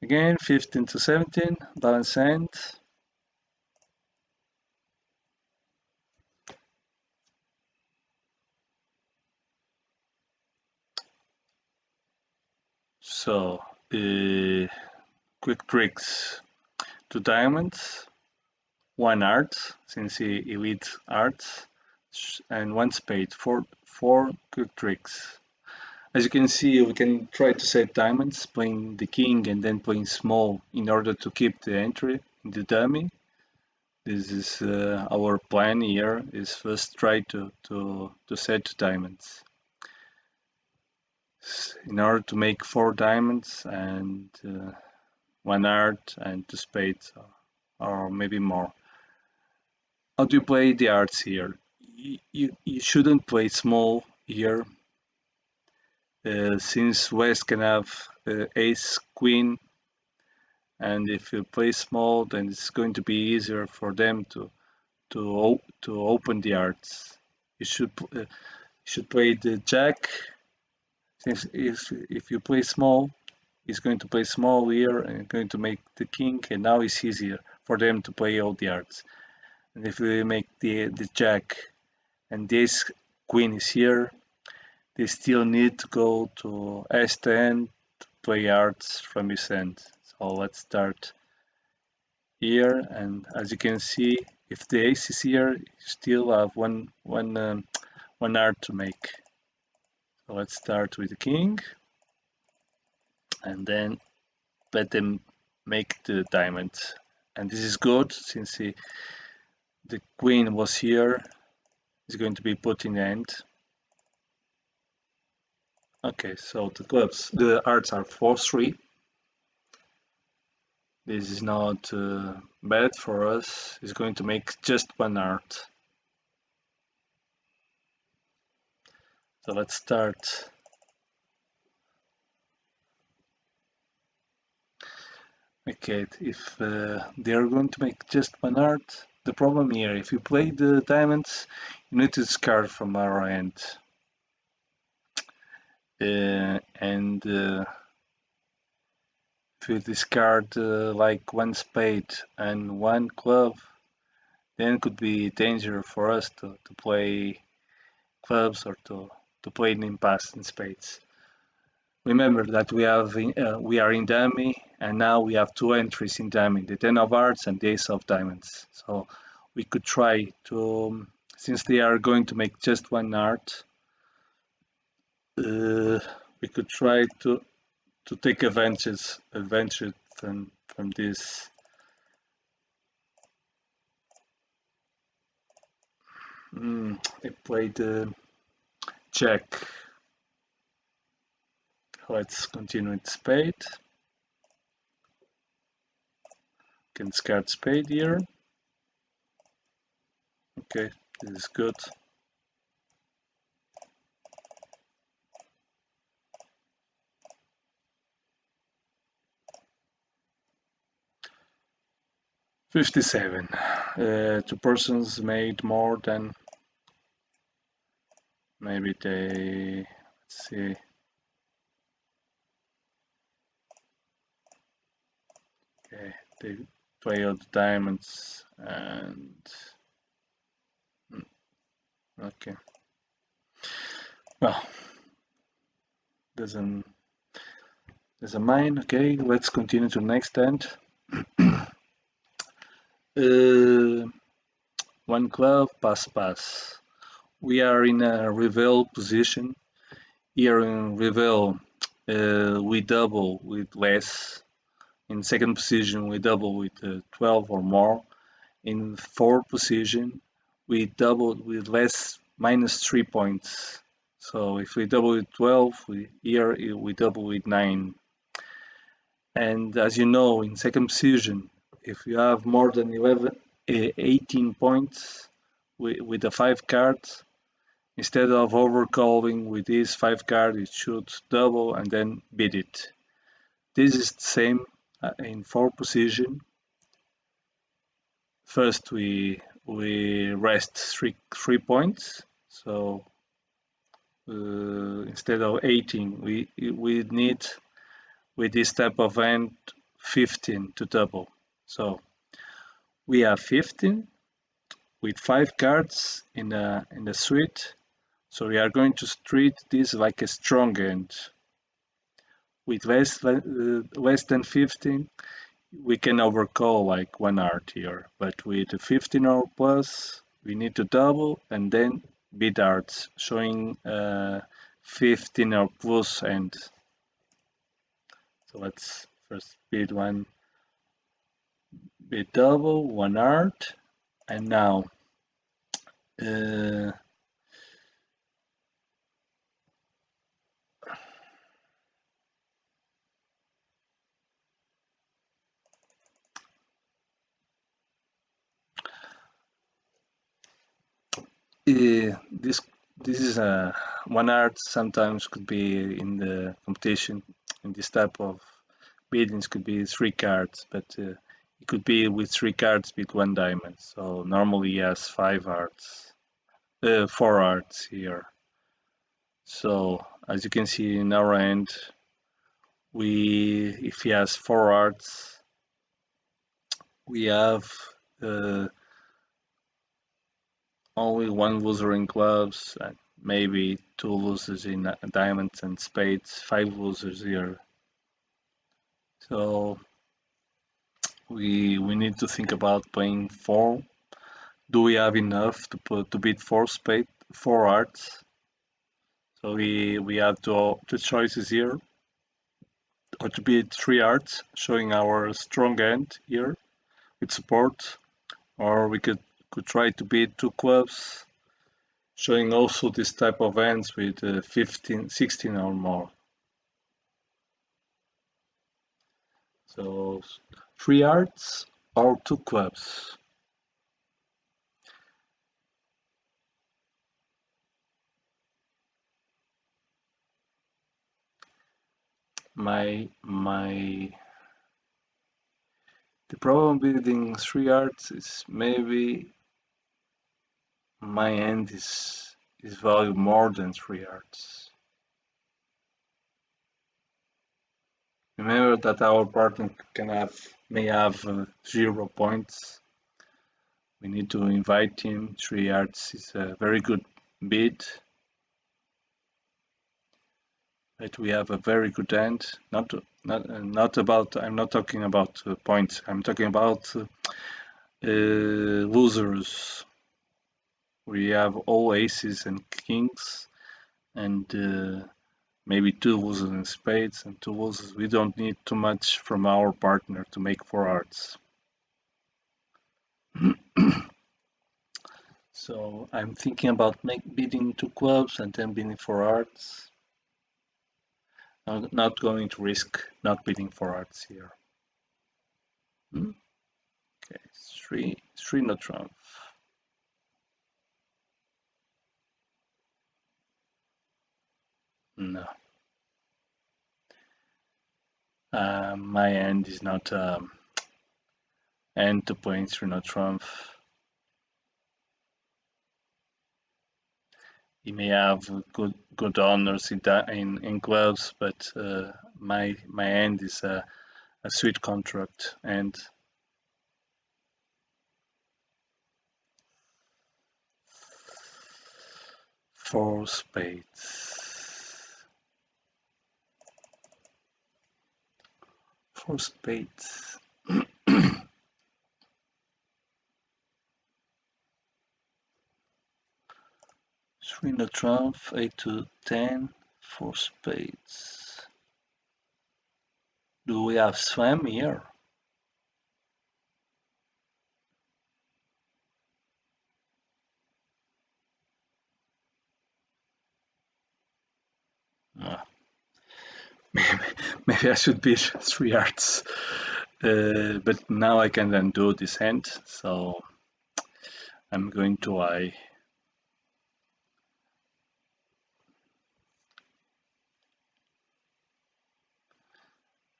Again, 15 to 17, balance hand. So, quick tricks: two diamonds, one heart, since he elite hearts, and one spade. Four quick tricks. As you can see, we can try to save diamonds, playing the king and then playing small in order to keep the entry in the dummy. This is our plan here, is first try to set diamonds. In order to make 4 diamonds and 1 heart and 2 spades, or maybe more. How do you play the hearts here? You shouldn't play small here, since West can have ace, queen, and if you play small, then it's going to be easier for them to open the hearts. You should play the jack, since if you play small, he's going to play small here and going to make the king, and now it's easier for them to play all the hearts. And if we make the jack and this queen is here, they still need to go to S10 to play hearts from his end. So let's start here, and as you can see, if the ace is here, you still have one heart to make. So let's start with the king, and then let them make the diamond. And this is good, since the queen was here, is going to be put in the end. Okay, so the hearts are 4-3. This is not bad for us. It's going to make just one art. So let's start. Okay, if they are going to make just one art, the problem here, if you play the diamonds, you need to discard from our end. And if you discard like one spade and one club, then it could be danger for us to play clubs or to play in impasse in spades. Remember that we are in dummy, and now we have two entries in dummy: the 10 of hearts and the ace of diamonds. So we could try to, since they are going to make just one art, we could try to take advantage from this. They played check. Let's continue with spade. Can discard spade here. Okay, this is good. $57. Two persons made more than, maybe they, let's see. Okay, they play out the diamonds and okay. Well, there's a mine. Okay, let's continue to the next end. One club, pass. We are in a reveal position. Here in reveal, we double with less. In second position, we double with 12 or more. In fourth position, we double with less, -3 points. So if we double with 12, here we double with 9. And as you know, in second position, if you have more than 18 points with the 5 cards, instead of overcalling with this 5 card, it should double and then beat it. This is the same in 4th position. First we rest 3 points, so instead of 18 we need with this type of hand 15 to double. So we have 15 with 5 cards in the suite, so we are going to treat this like a strong hand. With less than 15 we can overcall like one art here, but with 15 or plus we need to double and then beat arts, showing 15 or plus end. So let's first beat one, beat double, one art, and now this is a one art. Sometimes could be in the competition in this type of biddings, could be 3 cards, but it could be with 3 cards with 1 diamond. So normally he has 5 arts, 4 arts here. So as you can see in our end, if he has 4 arts, we have only 1 loser in clubs, and maybe 2 losers in diamonds and spades, 5 losers here. So we need to think about playing 4. Do we have enough to beat 4 arts? So we have two choices here, or to beat 3 arts, showing our strong end here with support, or we could try to beat 2 clubs, showing also this type of hands with 15, 16 or more. So 3 hearts or 2 clubs? The problem building 3 hearts is maybe my hand is valued more than 3 hearts. Remember that our partner may have 0 points. We need to invite him. 3 hearts is a very good bid. But we have a very good hand. Not about. I'm not talking about points. I'm talking about losers. We have all aces and kings, and maybe 2 losers in spades and 2 losers. We don't need too much from our partner to make 4 hearts. So I'm thinking about bidding 2 clubs and then bidding 4 hearts. I'm not going to risk not bidding 4 hearts here. Okay, 3 no trump. No. My hand is not hand to play 3 no trump. He may have good honors in clubs, but my hand is a sweet contract and 4 spades. 4 spades. 3 no trump, 8 to 10, 4 spades. Do we have slam here? No. Maybe I should be 3 hearts. But now I can undo this hand, so I'm going to I.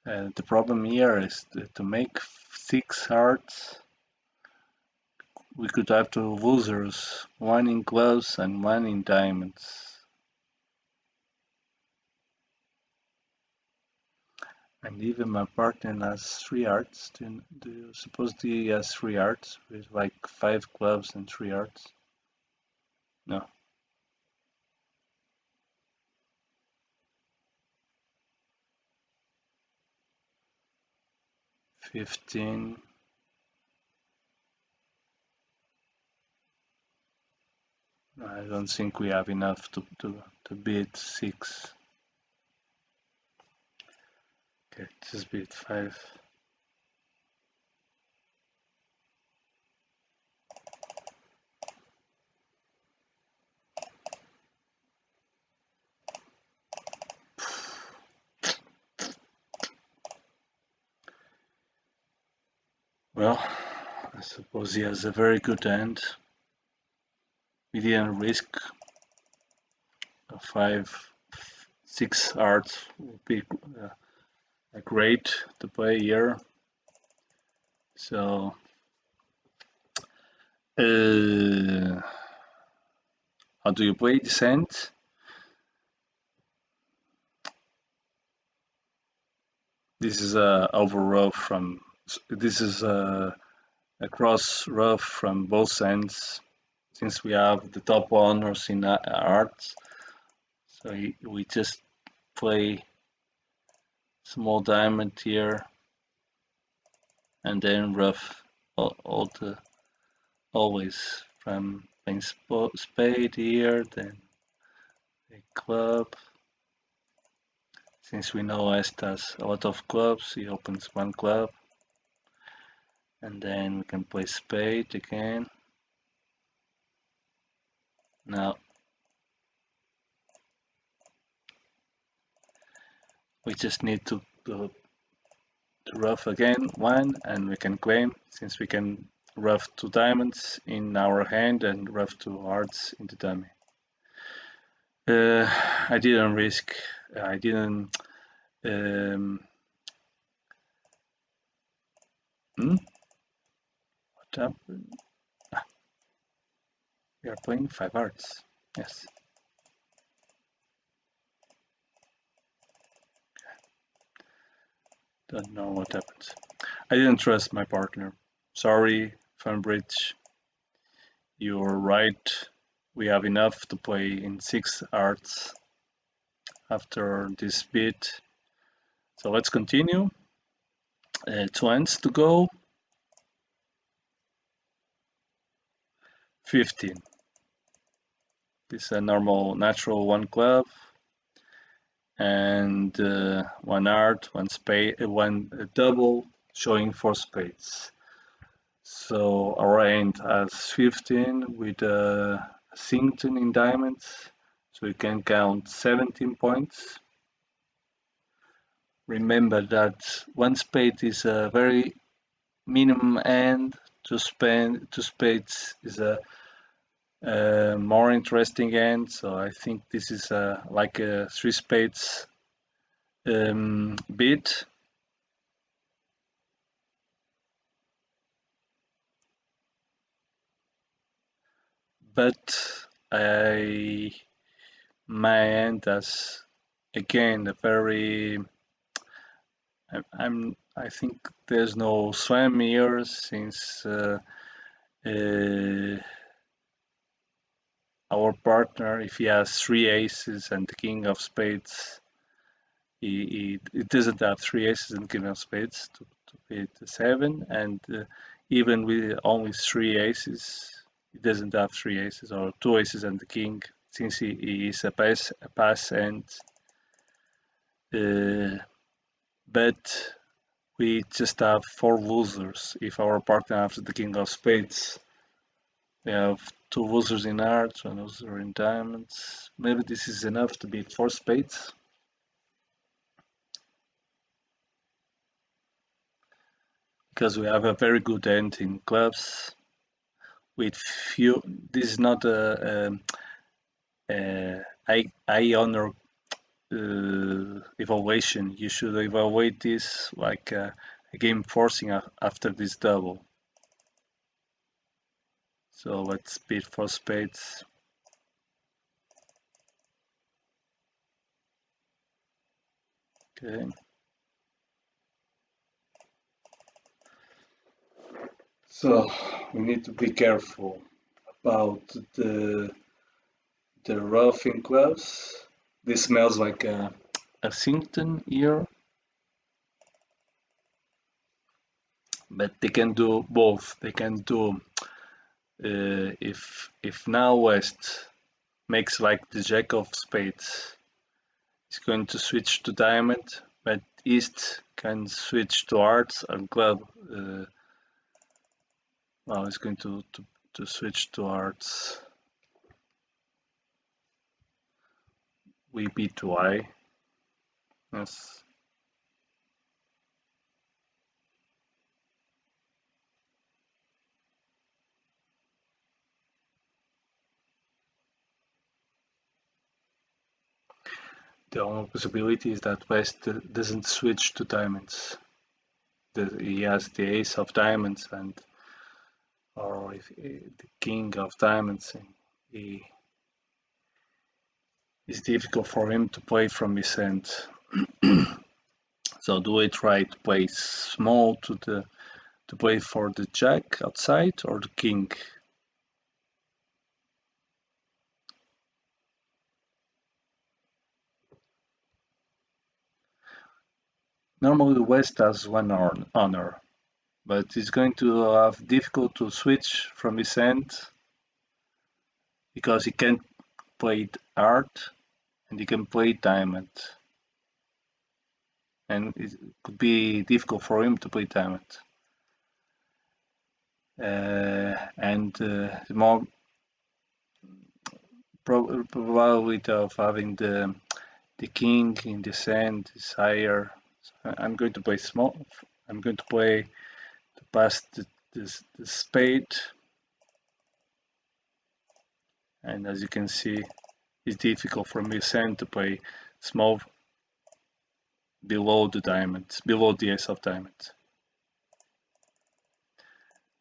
The problem here is to make 6 hearts. We could have 2 losers, 1 in clubs and 1 in diamonds. And even my partner has 3 hearts. Do you suppose he has 3 hearts with like 5 clubs and 3 hearts? No. 15. I don't think we have enough to beat 6. Okay, just beat 5. Well, I suppose he has a very good hand. We didn't risk a 6 hearts would be great to play here. So how do you play this hand? This is a over rough from. This is a cross rough from both ends. Since we have the top honors in hearts, so we just play small diamond here, and then rough always from playing spade here, then a club. Since we know Est has a lot of clubs, he opens 1 club, and then we can play spade again. Now we just need to to rough again one, and we can claim, since we can rough 2 diamonds in our hand and rough 2 hearts in the dummy. I didn't risk, I didn't what happened? We are playing 5 hearts. Yes. Don't know what happened. I didn't trust my partner. Sorry, Funbridge. You're right. We have enough to play in 6 hearts after this bit. So let's continue. 2 ends to go. 15. This is a normal, natural 1 club. And 1 heart, 1 spade, 1 double, showing 4 spades. So our hand has 15 with a Singleton in diamonds, so we can count 17 points. Remember that 1 spade is a very minimum hand. 2 spades is a more interesting hand, so I think this is like a 3 spades bit. But my hand has again a very I think there's no swam here, since our partner, if he has 3 aces and the king of spades, he doesn't have 3 aces and king of spades to beat 7, and even with only 3 aces, he doesn't have 3 aces or 2 aces and the king, since he is a pass hand. But we just have 4 losers. If our partner has the king of spades, we have 2 losers in hearts, 1 loser in diamonds. Maybe this is enough to beat 4 spades. Because we have a very good hand in clubs. With few, this is not a high honor evaluation. You should evaluate this like a game forcing after this double. So let's beat 4 spades. Okay. So we need to be careful about the roughing clubs. This smells like a Singleton here, but they can do both. They can do if now West makes like the jack of spades, it's going to switch to diamond, but East can switch to hearts and club. Well, it's going to switch to hearts. We beat to I. Yes. The only possibility is that West doesn't switch to diamonds. He has the ace of diamonds, and or if the king of diamonds, and it's difficult for him to play from his hand. So do I try to play small to play for the jack outside or the king? Normally West has 1 honor, but he's going to have difficult to switch from his hand because he can't play heart and he can play diamond, and it could be difficult for him to play diamond. And the more probability of having the king in this hand is higher. So I'm going to play small. I'm going to play to pass the spade, and as you can see, it's difficult for me to play small below the diamonds, below the ace of diamonds.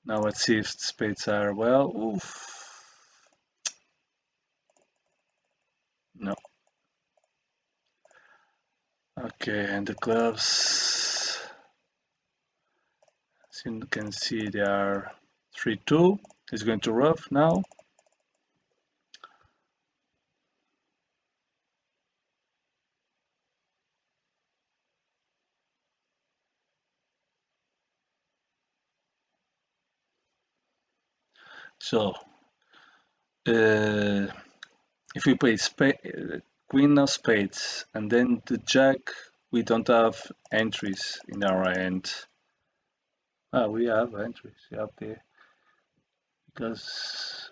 Now let's see if the spades are well. Oof. No. Okay, and the clubs, as you can see, they are 3-2. He's going to rough now. So, if we play queen of spades and then the jack, we don't have entries in our hand. Ah, we have entries up there because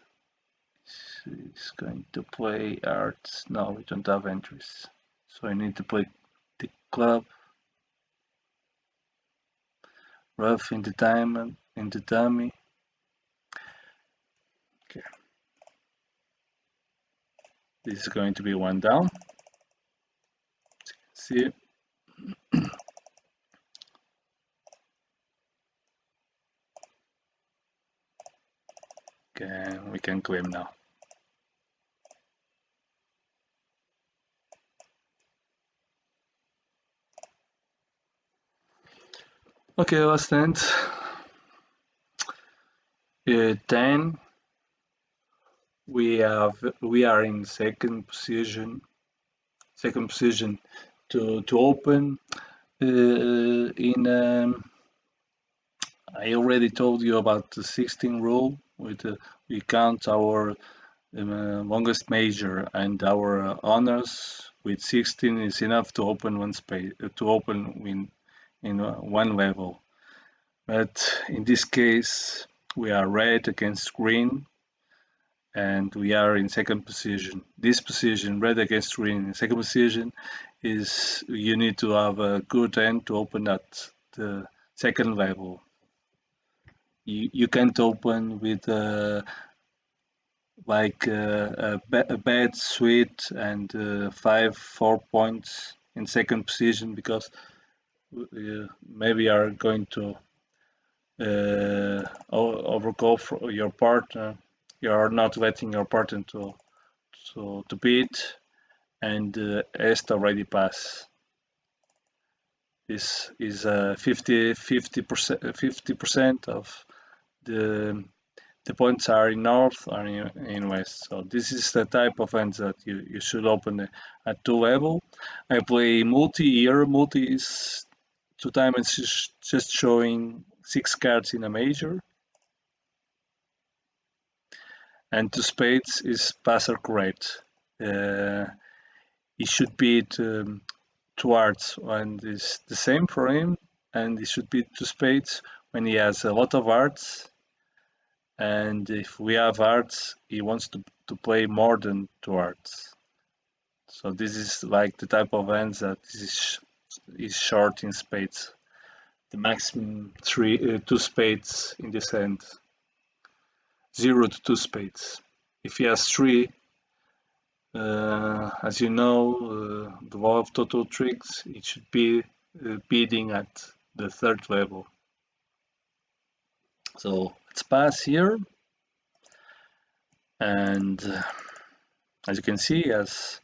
he's going to play hearts. No, we don't have entries, so I need to play the club, rough in the diamond, in the dummy. Okay, this is going to be one down. See. Okay, we can claim now. Okay, last hand. 10. We are in second position to open. I already told you about the 16 rule. We count our longest major, and our honors with 16 is enough to open one space to open in one level. But in this case, we are red against green, and we are in second position. This position, red against green in second position, is you need to have a good hand to open at the second level. You can't open with like a bad suite and 4 points in second position, because maybe you are going to overgo for your partner. You are not letting your partner to beat, and est already pass. This is 50% of the points are in north or in west. So this is the type of hands that you should open at 2 level. I play multi here. Multi is 2 diamonds, is just showing 6 cards in a major. And 2 spades is passer correct. He should beat 2 hearts when it's the same for him, and he should beat 2 spades when he has a lot of hearts. And if we have hearts, he wants to play more than 2 hearts. So this is like the type of hands that is short in spades. The maximum 2 spades in this hand. 0 to 2 spades. If he has 3, as you know, the law of total tricks, it should be bidding at the 3rd level. So let's pass here, and as you can see, he has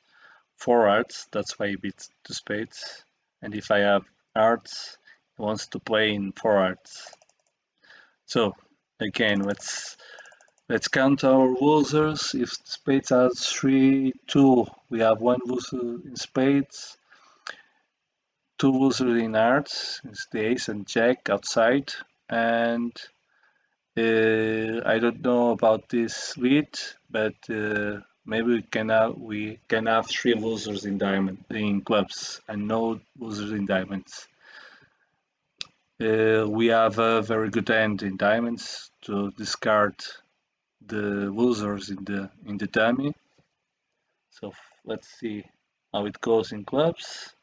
4 hearts, that's why he beats 2 spades. And if I have hearts, he wants to play in 4 hearts. So again, let's count our losers. If spades has 3, 2, we have 1 loser in spades, 2 losers in hearts. It's the ace and jack outside, and I don't know about this lead, but maybe we can have 3 losers in clubs and no losers in diamonds. We have a very good hand in diamonds to discard the losers in the dummy. So let's see how it goes in clubs.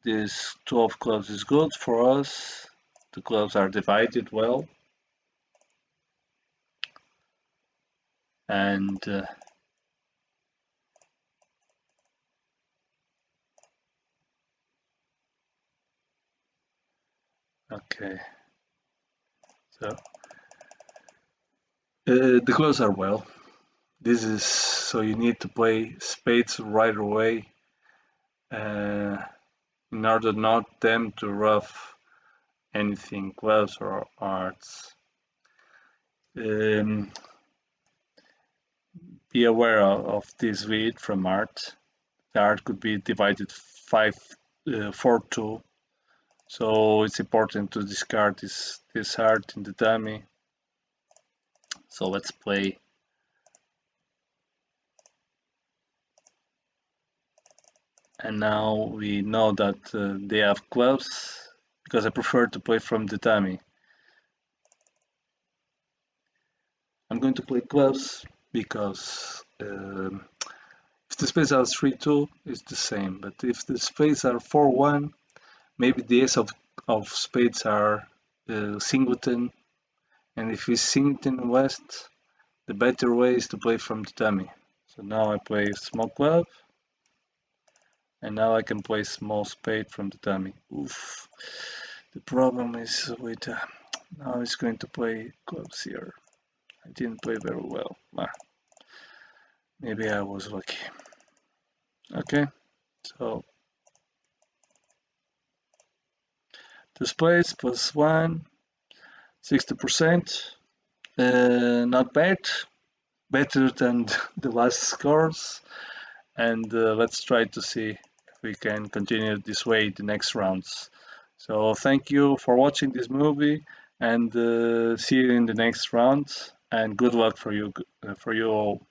This 12 clubs is good for us. The clubs are divided well. And okay, so the clubs are well. This is so you need to play spades right away uh, in order not them to rough anything clubs or hearts. Um, be aware of this read from art. The art could be divided 4-2, so it's important to discard this art in the dummy. So let's play. And now we know that they have clubs because I prefer to play from the dummy. I'm going to play clubs because if the spades are 3-2, it's the same. But if the spades are 4-1, maybe the ace of spades are singleton. And if it's singleton west, the better way is to play from the dummy. So now I play small club. And now I can play small spade from the dummy. Oof. The problem is with now he's going to play clubs here. I didn't play very well. Maybe I was lucky. Okay, so two spades plus one, 60%. Not bad. Better than the last scores. And let's try to see if we can continue this way the next rounds. So thank you for watching this movie and see you in the next round and good luck for you all.